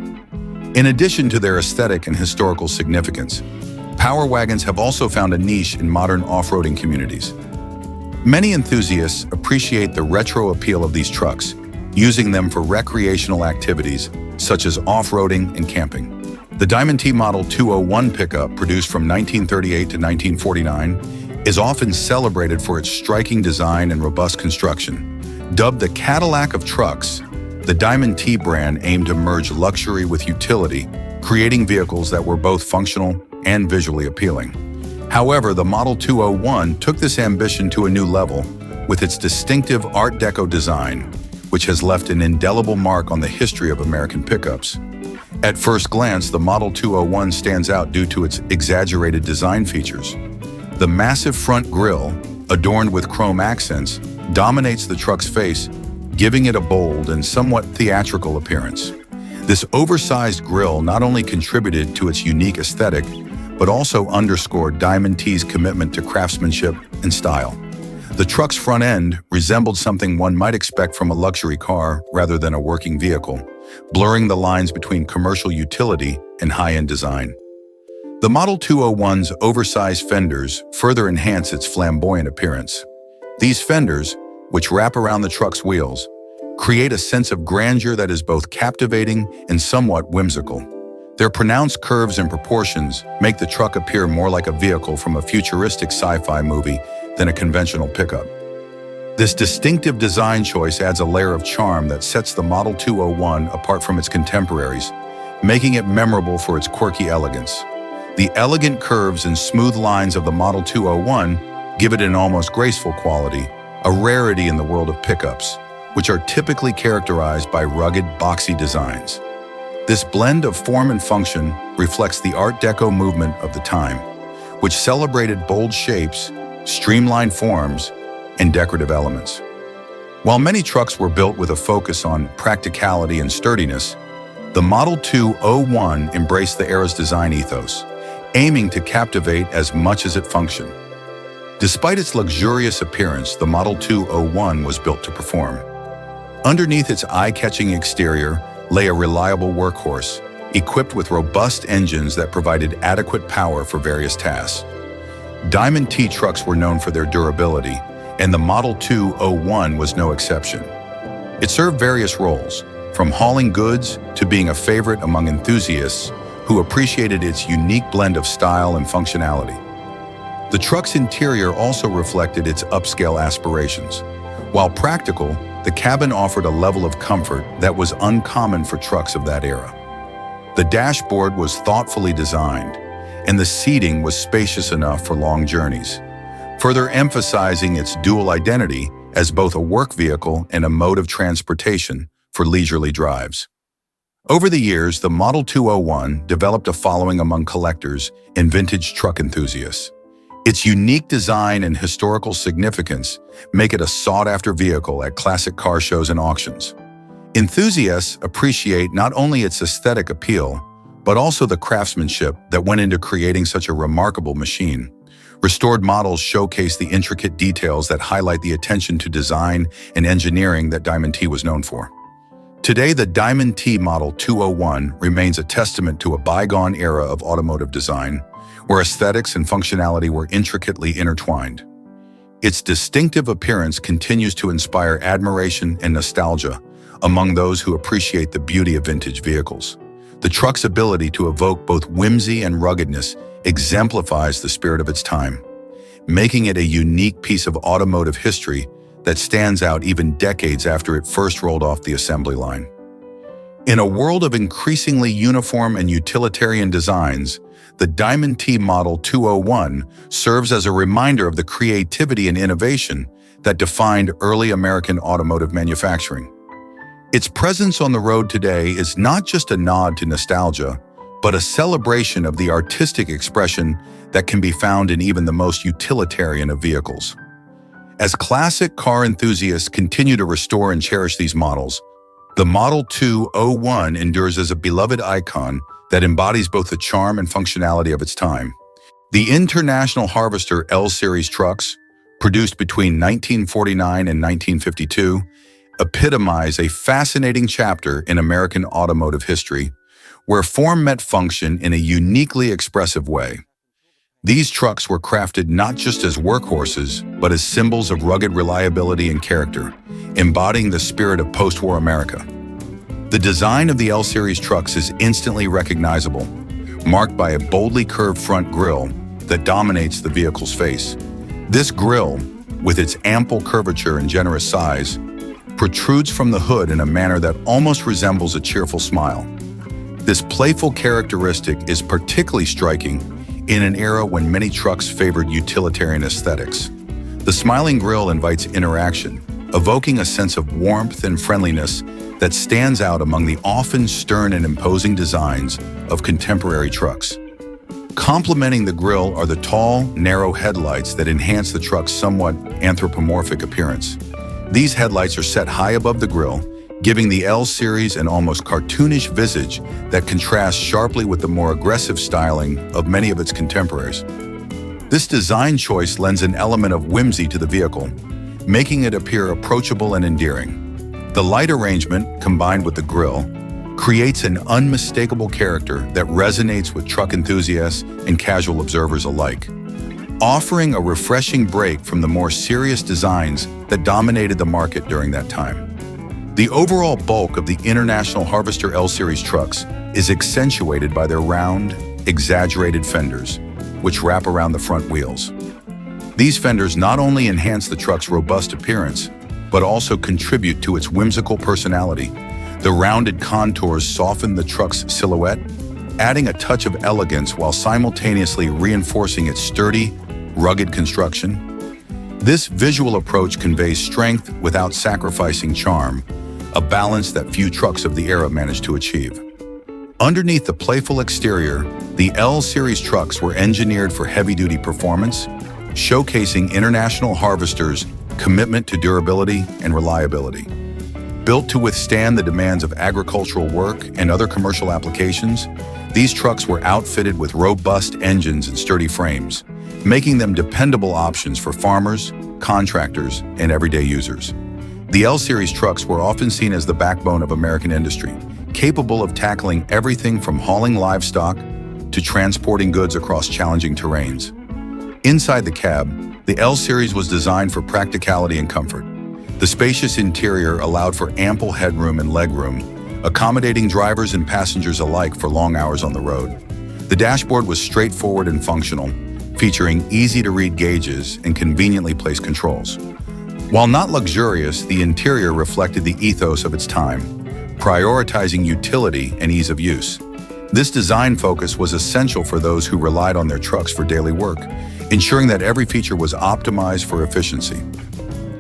In addition to their aesthetic and historical significance, Power wagons have also found a niche in modern off-roading communities. Many enthusiasts appreciate the retro appeal of these trucks, using them for recreational activities such as off-roading and camping. The Diamond T Model 201 pickup, produced from 1938 to 1949, is often celebrated for its striking design and robust construction. Dubbed the Cadillac of trucks, the Diamond T brand aimed to merge luxury with utility, creating vehicles that were both functional and visually appealing. However, the Model 201 took this ambition to a new level with its distinctive Art Deco design, which has left an indelible mark on the history of American pickups. At first glance, the Model 201 stands out due to its exaggerated design features. The massive front grille, adorned with chrome accents, dominates the truck's face, giving it a bold and somewhat theatrical appearance. This oversized grille not only contributed to its unique aesthetic, but also underscored Diamond T's commitment to craftsmanship and style. The truck's front end resembled something one might expect from a luxury car rather than a working vehicle, blurring the lines between commercial utility and high-end design. The Model 201's oversized fenders further enhance its flamboyant appearance. These fenders, which wrap around the truck's wheels, create a sense of grandeur that is both captivating and somewhat whimsical. Their pronounced curves and proportions make the truck appear more like a vehicle from a futuristic sci-fi movie than a conventional pickup. This distinctive design choice adds a layer of charm that sets the Model 201 apart from its contemporaries, making it memorable for its quirky elegance. The elegant curves and smooth lines of the Model 201 give it an almost graceful quality, a rarity in the world of pickups, which are typically characterized by rugged, boxy designs. This blend of form and function reflects the Art Deco movement of the time, which celebrated bold shapes, streamlined forms, and decorative elements. While many trucks were built with a focus on practicality and sturdiness, the Model 201 embraced the era's design ethos, aiming to captivate as much as it functioned. Despite its luxurious appearance, the Model 201 was built to perform. Underneath its eye-catching exterior lay a reliable workhorse, equipped with robust engines that provided adequate power for various tasks. Diamond T trucks were known for their durability, and the Model 201 was no exception. It served various roles, from hauling goods to being a favorite among enthusiasts who appreciated its unique blend of style and functionality. The truck's interior also reflected its upscale aspirations. While practical, the cabin offered a level of comfort that was uncommon for trucks of that era. The dashboard was thoughtfully designed, and the seating was spacious enough for long journeys, further emphasizing its dual identity as both a work vehicle and a mode of transportation for leisurely drives. Over the years, the Model 201 developed a following among collectors and vintage truck enthusiasts. Its unique design and historical significance make it a sought-after vehicle at classic car shows and auctions. Enthusiasts appreciate not only its aesthetic appeal, but also the craftsmanship that went into creating such a remarkable machine. Restored models showcase the intricate details that highlight the attention to design and engineering that Diamond T was known for. Today, the Diamond T Model 201 remains a testament to a bygone era of automotive design, where aesthetics and functionality were intricately intertwined. Its distinctive appearance continues to inspire admiration and nostalgia among those who appreciate the beauty of vintage vehicles. The truck's ability to evoke both whimsy and ruggedness exemplifies the spirit of its time, making it a unique piece of automotive history that stands out even decades after it first rolled off the assembly line. In a world of increasingly uniform and utilitarian designs, the Diamond T Model 201 serves as a reminder of the creativity and innovation that defined early American automotive manufacturing. Its presence on the road today is not just a nod to nostalgia, but a celebration of the artistic expression that can be found in even the most utilitarian of vehicles. As classic car enthusiasts continue to restore and cherish these models, the Model 201 endures as a beloved icon that embodies both the charm and functionality of its time. The International Harvester L-Series trucks, produced between 1949 and 1952, epitomize a fascinating chapter in American automotive history, where form met function in a uniquely expressive way. These trucks were crafted not just as workhorses, but as symbols of rugged reliability and character, embodying the spirit of post-war America. The design of the L-Series trucks is instantly recognizable, marked by a boldly curved front grille that dominates the vehicle's face. This grille, with its ample curvature and generous size, protrudes from the hood in a manner that almost resembles a cheerful smile. This playful characteristic is particularly striking in an era when many trucks favored utilitarian aesthetics. The smiling grille invites interaction, evoking a sense of warmth and friendliness that stands out among the often stern and imposing designs of contemporary trucks. Complementing the grille are the tall, narrow headlights that enhance the truck's somewhat anthropomorphic appearance. These headlights are set high above the grille, giving the L-Series an almost cartoonish visage that contrasts sharply with the more aggressive styling of many of its contemporaries. This design choice lends an element of whimsy to the vehicle, making it appear approachable and endearing. The light arrangement, combined with the grille, creates an unmistakable character that resonates with truck enthusiasts and casual observers alike, offering a refreshing break from the more serious designs that dominated the market during that time. The overall bulk of the International Harvester L-Series trucks is accentuated by their round, exaggerated fenders, which wrap around the front wheels. These fenders not only enhance the truck's robust appearance, but also contribute to its whimsical personality. The rounded contours soften the truck's silhouette, adding a touch of elegance while simultaneously reinforcing its sturdy, rugged construction. This visual approach conveys strength without sacrificing charm, a balance that few trucks of the era managed to achieve. Underneath the playful exterior, the L-Series trucks were engineered for heavy-duty performance, showcasing International Harvester's commitment to durability and reliability. Built to withstand the demands of agricultural work and other commercial applications, these trucks were outfitted with robust engines and sturdy frames, making them dependable options for farmers, contractors, and everyday users. The L-Series trucks were often seen as the backbone of American industry, capable of tackling everything from hauling livestock to transporting goods across challenging terrains. Inside the cab, the L-Series was designed for practicality and comfort. The spacious interior allowed for ample headroom and legroom, accommodating drivers and passengers alike for long hours on the road. The dashboard was straightforward and functional, featuring easy-to-read gauges and conveniently placed controls. While not luxurious, the interior reflected the ethos of its time, prioritizing utility and ease of use. This design focus was essential for those who relied on their trucks for daily work, ensuring that every feature was optimized for efficiency.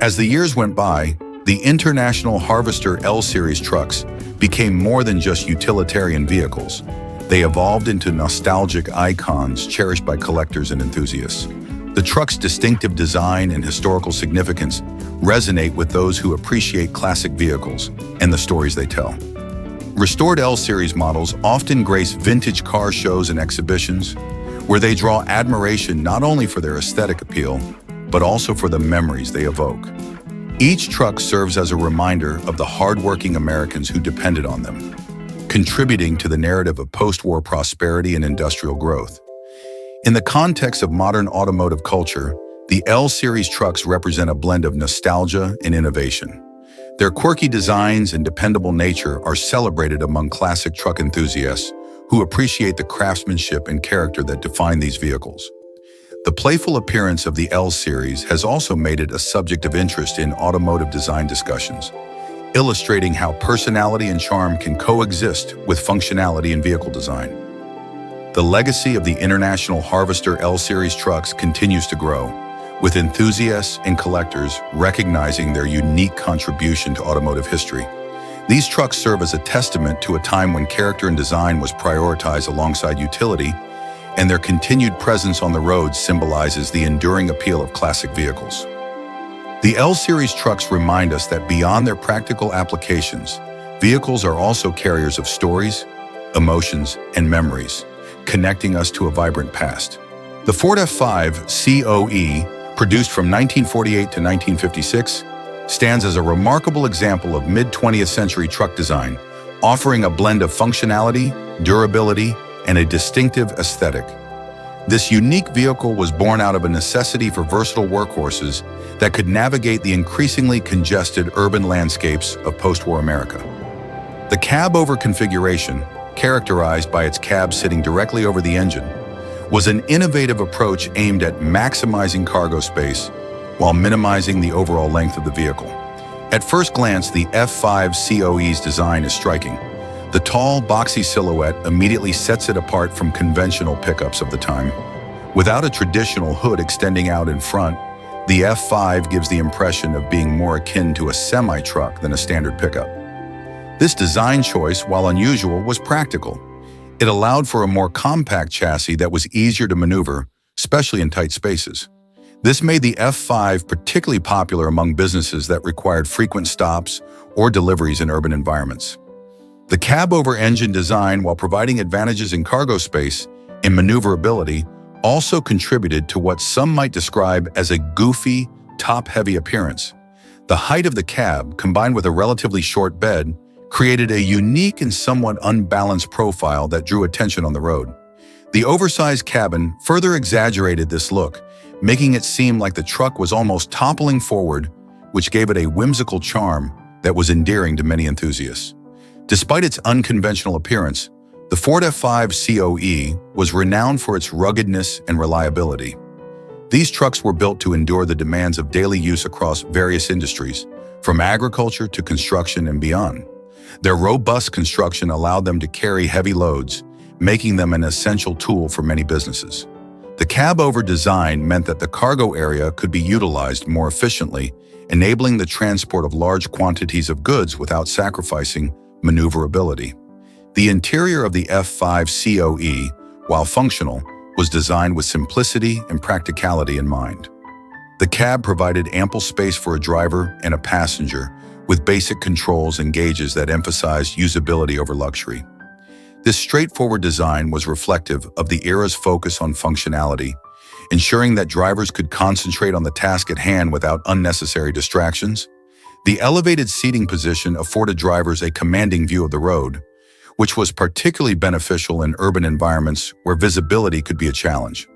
As the years went by, the International Harvester L-Series trucks became more than just utilitarian vehicles. They evolved into nostalgic icons cherished by collectors and enthusiasts. The truck's distinctive design and historical significance resonate with those who appreciate classic vehicles and the stories they tell. Restored L-Series models often grace vintage car shows and exhibitions, where they draw admiration not only for their aesthetic appeal, but also for the memories they evoke. Each truck serves as a reminder of the hardworking Americans who depended on them, contributing to the narrative of post-war prosperity and industrial growth. In the context of modern automotive culture, the L-Series trucks represent a blend of nostalgia and innovation. Their quirky designs and dependable nature are celebrated among classic truck enthusiasts who appreciate the craftsmanship and character that define these vehicles. The playful appearance of the L-Series has also made it a subject of interest in automotive design discussions, illustrating how personality and charm can coexist with functionality in vehicle design. The legacy of the International Harvester L-Series trucks continues to grow, with enthusiasts and collectors recognizing their unique contribution to automotive history. These trucks serve as a testament to a time when character and design was prioritized alongside utility, and their continued presence on the road symbolizes the enduring appeal of classic vehicles. The L-Series trucks remind us that beyond their practical applications, vehicles are also carriers of stories, emotions, and memories, connecting us to a vibrant past. The Ford F5 COE, produced from 1948 to 1956, stands as a remarkable example of mid-20th century truck design, offering a blend of functionality, durability, and a distinctive aesthetic. This unique vehicle was born out of a necessity for versatile workhorses that could navigate the increasingly congested urban landscapes of post-war America. The cab-over configuration, characterized by its cab sitting directly over the engine, was an innovative approach aimed at maximizing cargo space while minimizing the overall length of the vehicle. At first glance, the F5 COE's design is striking. The tall, boxy silhouette immediately sets it apart from conventional pickups of the time. Without a traditional hood extending out in front, the F5 gives the impression of being more akin to a semi-truck than a standard pickup. This design choice, while unusual, was practical. It allowed for a more compact chassis that was easier to maneuver, especially in tight spaces. This made the F5 particularly popular among businesses that required frequent stops or deliveries in urban environments. The cab-over engine design, while providing advantages in cargo space and maneuverability, also contributed to what some might describe as a goofy, top-heavy appearance. The height of the cab, combined with a relatively short bed, created a unique and somewhat unbalanced profile that drew attention on the road. The oversized cabin further exaggerated this look, making it seem like the truck was almost toppling forward, which gave it a whimsical charm that was endearing to many enthusiasts. Despite its unconventional appearance, the Ford F5 COE was renowned for its ruggedness and reliability. These trucks were built to endure the demands of daily use across various industries, from agriculture to construction and beyond. Their robust construction allowed them to carry heavy loads, making them an essential tool for many businesses. The cab-over design meant that the cargo area could be utilized more efficiently, enabling the transport of large quantities of goods without sacrificing maneuverability. The interior of the F5 COE, while functional, was designed with simplicity and practicality in mind. The cab provided ample space for a driver and a passenger, with basic controls and gauges that emphasized usability over luxury. This straightforward design was reflective of the era's focus on functionality, ensuring that drivers could concentrate on the task at hand without unnecessary distractions. The elevated seating position afforded drivers a commanding view of the road, which was particularly beneficial in urban environments where visibility could be a challenge.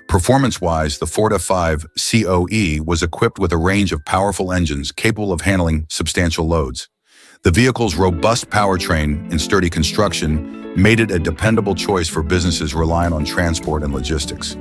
Performance-wise, the Ford F5 COE was equipped with a range of powerful engines capable of handling substantial loads. The vehicle's robust powertrain and sturdy construction made it a dependable choice for businesses relying on transport and logistics.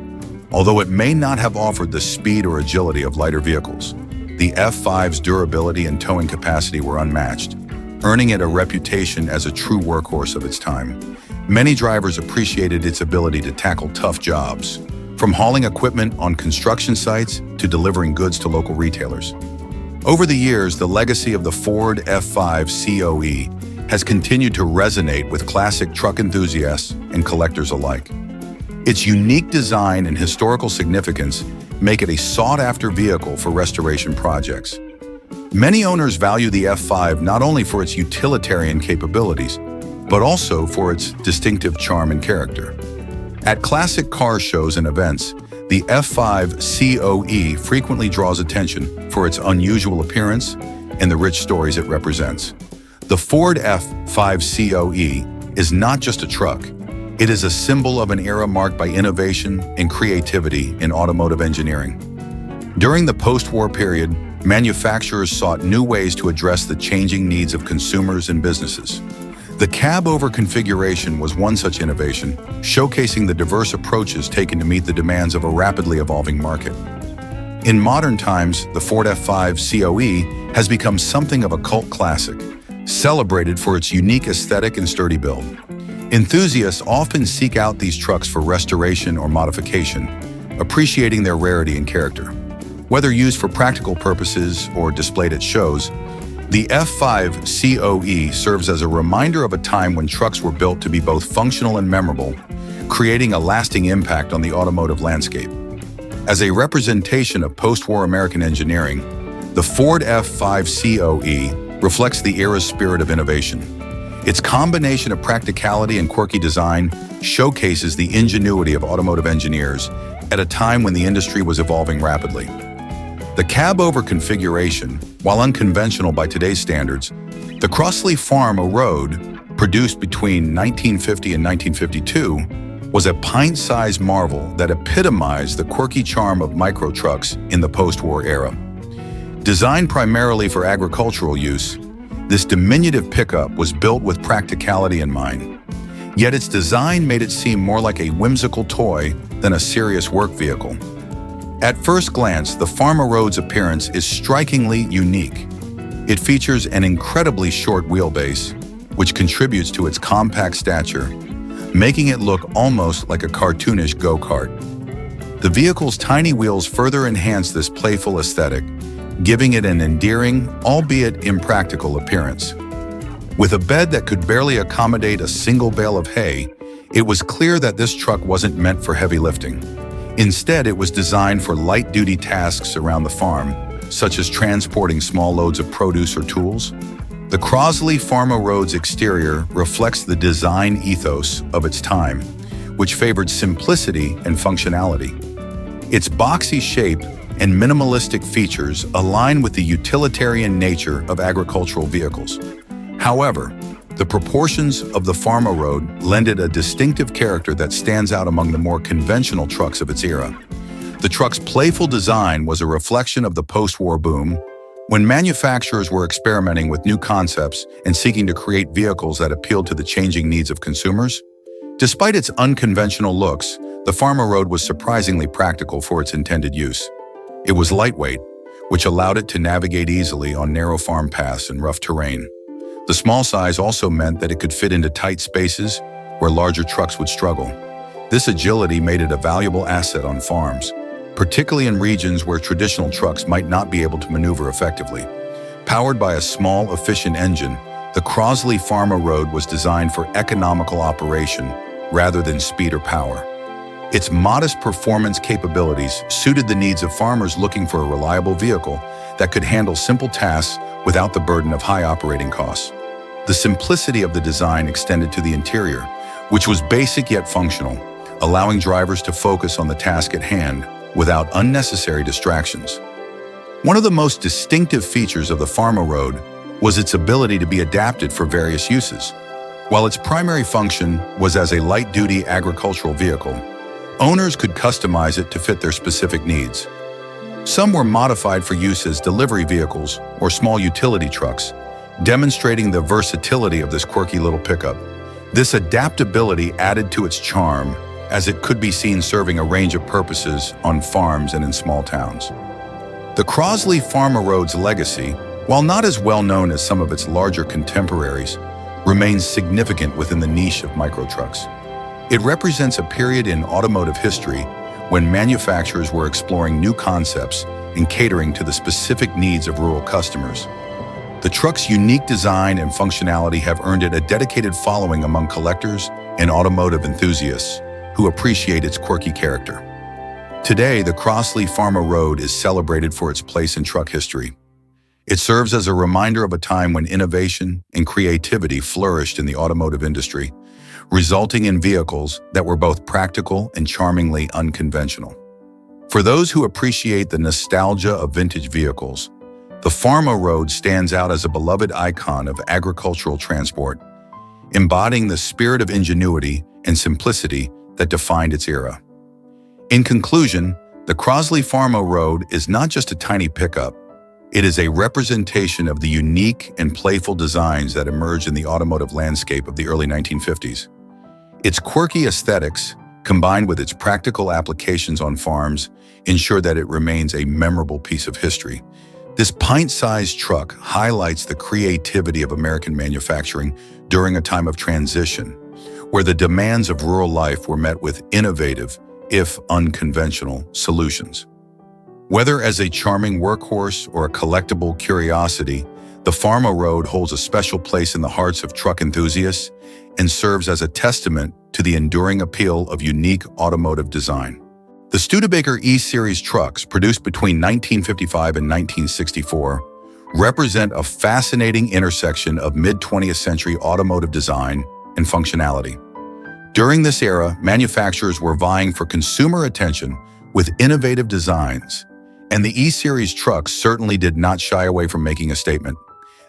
Although it may not have offered the speed or agility of lighter vehicles, the F5's durability and towing capacity were unmatched, earning it a reputation as a true workhorse of its time. Many drivers appreciated its ability to tackle tough jobs, from hauling equipment on construction sites to delivering goods to local retailers. Over the years, the legacy of the Ford F5 COE has continued to resonate with classic truck enthusiasts and collectors alike. Its unique design and historical significance make it a sought-after vehicle for restoration projects. Many owners value the F5 not only for its utilitarian capabilities, but also for its distinctive charm and character. At classic car shows and events, the F5 COE frequently draws attention for its unusual appearance and the rich stories it represents. The Ford F5 COE is not just a truck. It is a symbol of an era marked by innovation and creativity in automotive engineering. During the post-war period, manufacturers sought new ways to address the changing needs of consumers and businesses. The cab-over configuration was one such innovation, showcasing the diverse approaches taken to meet the demands of a rapidly evolving market. In modern times, the Ford F5 COE has become something of a cult classic, celebrated for its unique aesthetic and sturdy build. Enthusiasts often seek out these trucks for restoration or modification, appreciating their rarity and character. Whether used for practical purposes or displayed at shows, the F5 COE serves as a reminder of a time when trucks were built to be both functional and memorable, creating a lasting impact on the automotive landscape. As a representation of post-war American engineering, the Ford F5 COE reflects the era's spirit of innovation. Its combination of practicality and quirky design showcases the ingenuity of automotive engineers at a time when the industry was evolving rapidly. The cab-over configuration, while unconventional by today's standards, the Crosley Farm-O-Road, produced between 1950 and 1952, was a pint-sized marvel that epitomized the quirky charm of micro trucks in the post-war era. Designed primarily for agricultural use, this diminutive pickup was built with practicality in mind. Yet its design made it seem more like a whimsical toy than a serious work vehicle. At first glance, the Farm-O-Road's appearance is strikingly unique. It features an incredibly short wheelbase, which contributes to its compact stature, making it look almost like a cartoonish go-kart. The vehicle's tiny wheels further enhance this playful aesthetic, giving it an endearing, albeit impractical appearance. With a bed that could barely accommodate a single bale of hay, it was clear that this truck wasn't meant for heavy lifting. Instead, it was designed for light-duty tasks around the farm, such as transporting small loads of produce or tools. The Crosley Farm-O-Road's exterior reflects the design ethos of its time, which favored simplicity and functionality. Its boxy shape and minimalistic features align with the utilitarian nature of agricultural vehicles. However, the proportions of the Farm-O-Road lend it a distinctive character that stands out among the more conventional trucks of its era. The truck's playful design was a reflection of the post-war boom, when manufacturers were experimenting with new concepts and seeking to create vehicles that appealed to the changing needs of consumers. Despite its unconventional looks, the Farm-O-Road was surprisingly practical for its intended use. It was lightweight, which allowed it to navigate easily on narrow farm paths and rough terrain. The small size also meant that it could fit into tight spaces where larger trucks would struggle. This agility made it a valuable asset on farms, particularly in regions where traditional trucks might not be able to maneuver effectively. Powered by a small, efficient engine, the Crosley Farm-O-Road was designed for economical operation rather than speed or power. Its modest performance capabilities suited the needs of farmers looking for a reliable vehicle that could handle simple tasks without the burden of high operating costs. The simplicity of the design extended to the interior, which was basic yet functional, allowing drivers to focus on the task at hand without unnecessary distractions. One of the most distinctive features of the Farm-O-Road was its ability to be adapted for various uses. While its primary function was as a light-duty agricultural vehicle, owners could customize it to fit their specific needs. Some were modified for use as delivery vehicles or small utility trucks, demonstrating the versatility of this quirky little pickup. This adaptability added to its charm, as it could be seen serving a range of purposes on farms and in small towns. The Crosley Farm-O-Road's legacy, while not as well known as some of its larger contemporaries, remains significant within the niche of micro trucks. It represents a period in automotive history when manufacturers were exploring new concepts and catering to the specific needs of rural customers. The truck's unique design and functionality have earned it a dedicated following among collectors and automotive enthusiasts who appreciate its quirky character. Today, the Crosley Farm-O-Road is celebrated for its place in truck history. It serves as a reminder of a time when innovation and creativity flourished in the automotive industry, resulting in vehicles that were both practical and charmingly unconventional. For those who appreciate the nostalgia of vintage vehicles, the Farm-O-Road stands out as a beloved icon of agricultural transport, embodying the spirit of ingenuity and simplicity that defined its era. In conclusion, the Crosley Farm-O-Road is not just a tiny pickup. It is a representation of the unique and playful designs that emerged in the automotive landscape of the early 1950s. Its quirky aesthetics, combined with its practical applications on farms, ensure that it remains a memorable piece of history. This pint-sized truck highlights the creativity of American manufacturing during a time of transition, where the demands of rural life were met with innovative, if unconventional, solutions. Whether as a charming workhorse or a collectible curiosity, the Farm-O-Road holds a special place in the hearts of truck enthusiasts and serves as a testament to the enduring appeal of unique automotive design. The Studebaker E-Series trucks, produced between 1955 and 1964, represent a fascinating intersection of mid-20th century automotive design and functionality. During this era, manufacturers were vying for consumer attention with innovative designs, and the E-Series trucks certainly did not shy away from making a statement.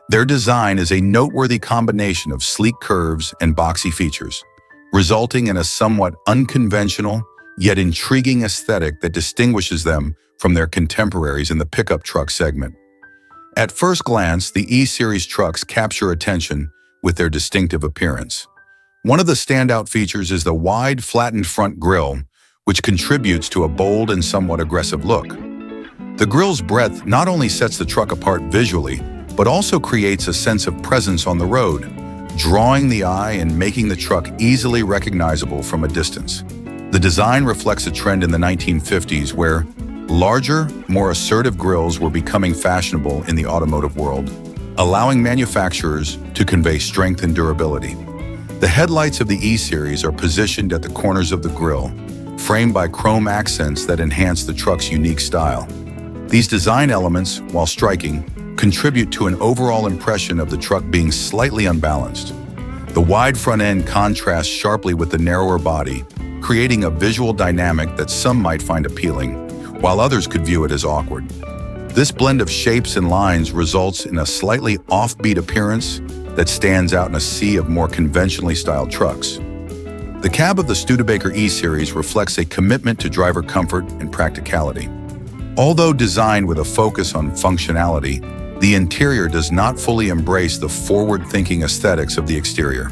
Their design is a noteworthy combination of sleek curves and boxy features, resulting in a somewhat unconventional yet intriguing aesthetic that distinguishes them from their contemporaries in the pickup truck segment. At first glance, the E-Series trucks capture attention with their distinctive appearance. One of the standout features is the wide, flattened front grille, which contributes to a bold and somewhat aggressive look. The grille's breadth not only sets the truck apart visually, but also creates a sense of presence on the road, drawing the eye and making the truck easily recognizable from a distance. The design reflects a trend in the 1950s where larger, more assertive grilles were becoming fashionable in the automotive world, allowing manufacturers to convey strength and durability. The headlights of the E-Series are positioned at the corners of the grille, framed by chrome accents that enhance the truck's unique style. These design elements, while striking, contribute to an overall impression of the truck being slightly unbalanced. The wide front end contrasts sharply with the narrower body, creating a visual dynamic that some might find appealing, while others could view it as awkward. This blend of shapes and lines results in a slightly offbeat appearance that stands out in a sea of more conventionally styled trucks. The cab of the Studebaker E-Series reflects a commitment to driver comfort and practicality. Although designed with a focus on functionality, the interior does not fully embrace the forward-thinking aesthetics of the exterior.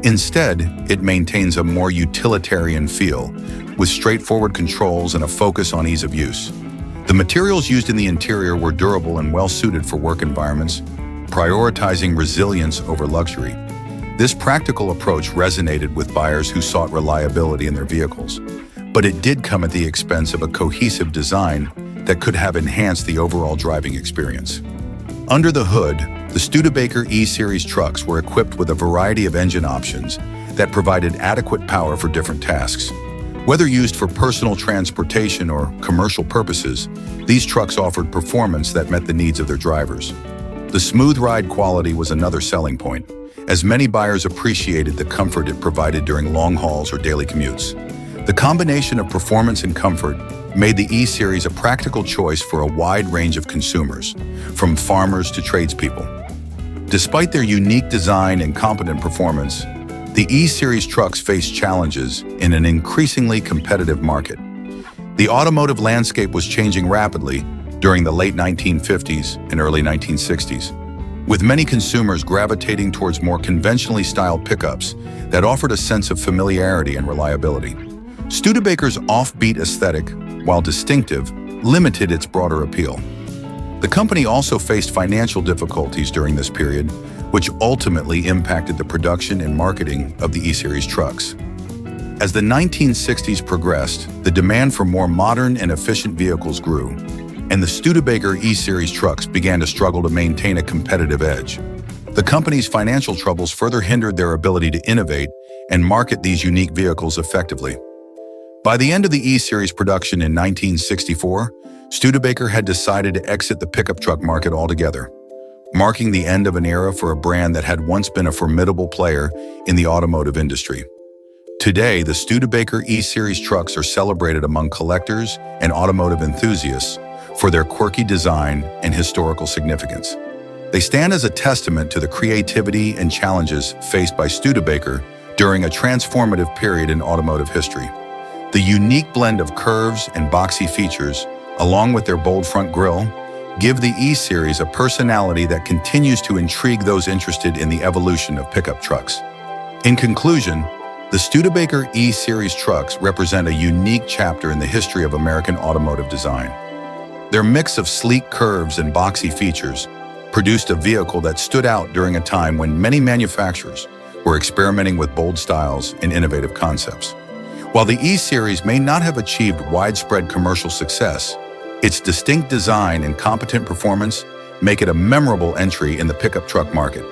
Instead, it maintains a more utilitarian feel, with straightforward controls and a focus on ease of use. The materials used in the interior were durable and well-suited for work environments, prioritizing resilience over luxury. This practical approach resonated with buyers who sought reliability in their vehicles, but it did come at the expense of a cohesive design that could have enhanced the overall driving experience. Under the hood, the Studebaker E-Series trucks were equipped with a variety of engine options that provided adequate power for different tasks. Whether used for personal transportation or commercial purposes, these trucks offered performance that met the needs of their drivers. The smooth ride quality was another selling point, as many buyers appreciated the comfort it provided during long hauls or daily commutes. The combination of performance and comfort made the E-Series a practical choice for a wide range of consumers, from farmers to tradespeople. Despite their unique design and competent performance, the E-Series trucks face challenges in an increasingly competitive market. The automotive landscape was changing rapidly during the late 1950s and early 1960s, with many consumers gravitating towards more conventionally styled pickups that offered a sense of familiarity and reliability. Studebaker's offbeat aesthetic, while distinctive, limited its broader appeal. The company also faced financial difficulties during this period, which ultimately impacted the production and marketing of the E-Series trucks. As the 1960s progressed, the demand for more modern and efficient vehicles grew, and the Studebaker E-Series trucks began to struggle to maintain a competitive edge. The company's financial troubles further hindered their ability to innovate and market these unique vehicles effectively. By the end of the E-Series production in 1964, Studebaker had decided to exit the pickup truck market altogether, marking the end of an era for a brand that had once been a formidable player in the automotive industry. Today, the Studebaker E-Series trucks are celebrated among collectors and automotive enthusiasts for their quirky design and historical significance. They stand as a testament to the creativity and challenges faced by Studebaker during a transformative period in automotive history. The unique blend of curves and boxy features, along with their bold front grille, give the E-Series a personality that continues to intrigue those interested in the evolution of pickup trucks. In conclusion, the Studebaker E-Series trucks represent a unique chapter in the history of American automotive design. Their mix of sleek curves and boxy features produced a vehicle that stood out during a time when many manufacturers were experimenting with bold styles and innovative concepts. While the E-Series may not have achieved widespread commercial success, its distinct design and competent performance make it a memorable entry in the pickup truck market.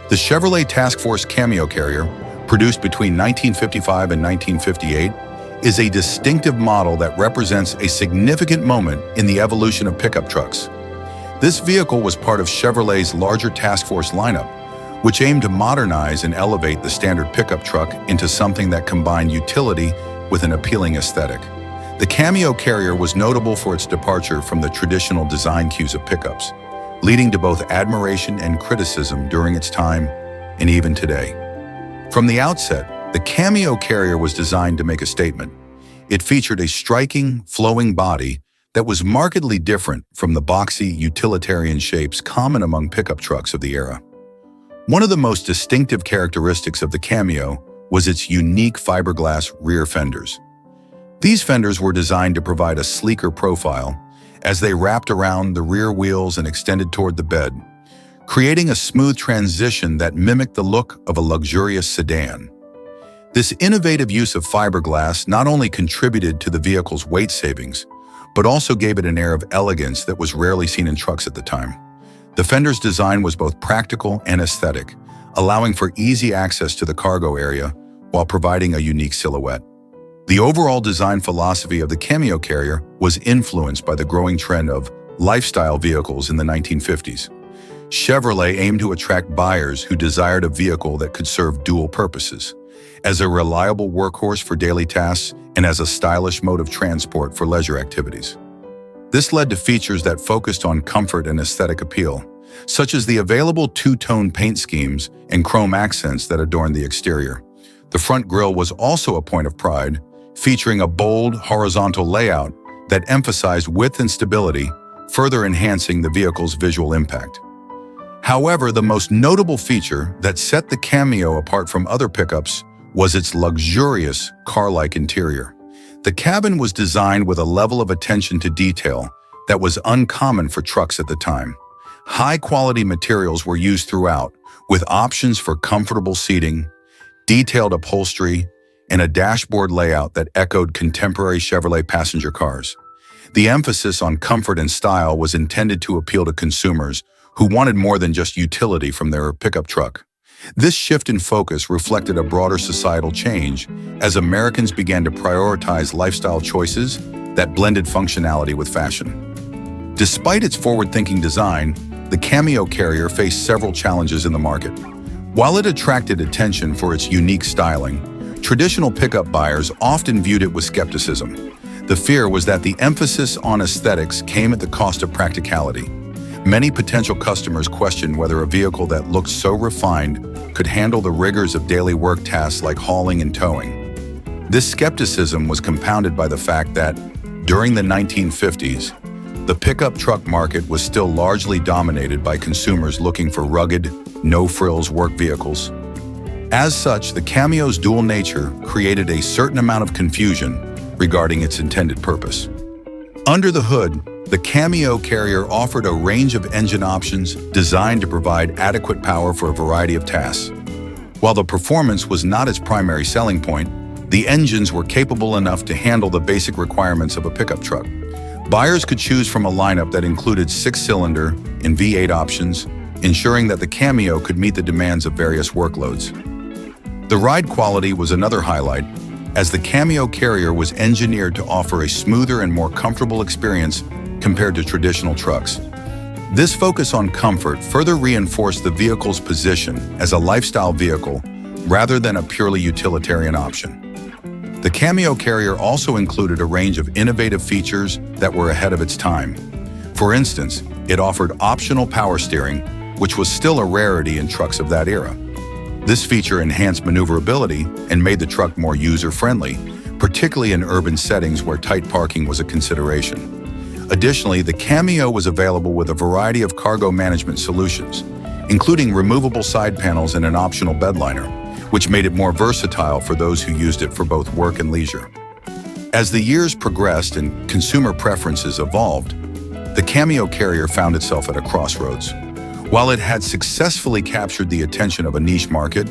The Chevrolet Task Force Cameo carrier, produced between 1955 and 1958, is a distinctive model that represents a significant moment in the evolution of pickup trucks. This vehicle was part of Chevrolet's larger Task Force lineup, which aimed to modernize and elevate the standard pickup truck into something that combined utility with an appealing aesthetic. The Cameo carrier was notable for its departure from the traditional design cues of pickups, leading to both admiration and criticism during its time and even today. From the outset, the Cameo carrier was designed to make a statement. It featured a striking, flowing body that was markedly different from the boxy, utilitarian shapes common among pickup trucks of the era. One of the most distinctive characteristics of the Cameo was its unique fiberglass rear fenders. These fenders were designed to provide a sleeker profile as they wrapped around the rear wheels and extended toward the bed, creating a smooth transition that mimicked the look of a luxurious sedan. This innovative use of fiberglass not only contributed to the vehicle's weight savings, but also gave it an air of elegance that was rarely seen in trucks at the time. The fender's design was both practical and aesthetic, allowing for easy access to the cargo area while providing a unique silhouette. The overall design philosophy of the Cameo carrier was influenced by the growing trend of lifestyle vehicles in the 1950s. Chevrolet aimed to attract buyers who desired a vehicle that could serve dual purposes, as a reliable workhorse for daily tasks and as a stylish mode of transport for leisure activities. This led to features that focused on comfort and aesthetic appeal, such as the available two-tone paint schemes and chrome accents that adorned the exterior. The front grille was also a point of pride, featuring a bold, horizontal layout that emphasized width and stability, further enhancing the vehicle's visual impact. However, the most notable feature that set the Cameo apart from other pickups was its luxurious, car-like interior. The cabin was designed with a level of attention to detail that was uncommon for trucks at the time. High-quality materials were used throughout, with options for comfortable seating, detailed upholstery, and a dashboard layout that echoed contemporary Chevrolet passenger cars. The emphasis on comfort and style was intended to appeal to consumers who wanted more than just utility from their pickup truck. This shift in focus reflected a broader societal change as Americans began to prioritize lifestyle choices that blended functionality with fashion. Despite its forward-thinking design, the Cameo carrier faced several challenges in the market. While it attracted attention for its unique styling, traditional pickup buyers often viewed it with skepticism. The fear was that the emphasis on aesthetics came at the cost of practicality. Many potential customers questioned whether a vehicle that looked so refined could handle the rigors of daily work tasks like hauling and towing. This skepticism was compounded by the fact that, during the 1950s, the pickup truck market was still largely dominated by consumers looking for rugged, no-frills work vehicles. As such, the Cameo's dual nature created a certain amount of confusion regarding its intended purpose. Under the hood, the Cameo carrier offered a range of engine options designed to provide adequate power for a variety of tasks. While the performance was not its primary selling point, the engines were capable enough to handle the basic requirements of a pickup truck. Buyers could choose from a lineup that included 6-cylinder and V8 options, ensuring that the Cameo could meet the demands of various workloads. The ride quality was another highlight, as the Cameo carrier was engineered to offer a smoother and more comfortable experience compared to traditional trucks. This focus on comfort further reinforced the vehicle's position as a lifestyle vehicle rather than a purely utilitarian option. The Cameo carrier also included a range of innovative features that were ahead of its time. For instance, it offered optional power steering, which was still a rarity in trucks of that era. This feature enhanced maneuverability and made the truck more user-friendly, particularly in urban settings where tight parking was a consideration. Additionally, the Cameo was available with a variety of cargo management solutions, including removable side panels and an optional bed liner, which made it more versatile for those who used it for both work and leisure. As the years progressed and consumer preferences evolved, the Cameo carrier found itself at a crossroads. While it had successfully captured the attention of a niche market,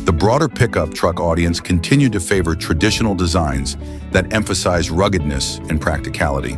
the broader pickup truck audience continued to favor traditional designs that emphasize ruggedness and practicality.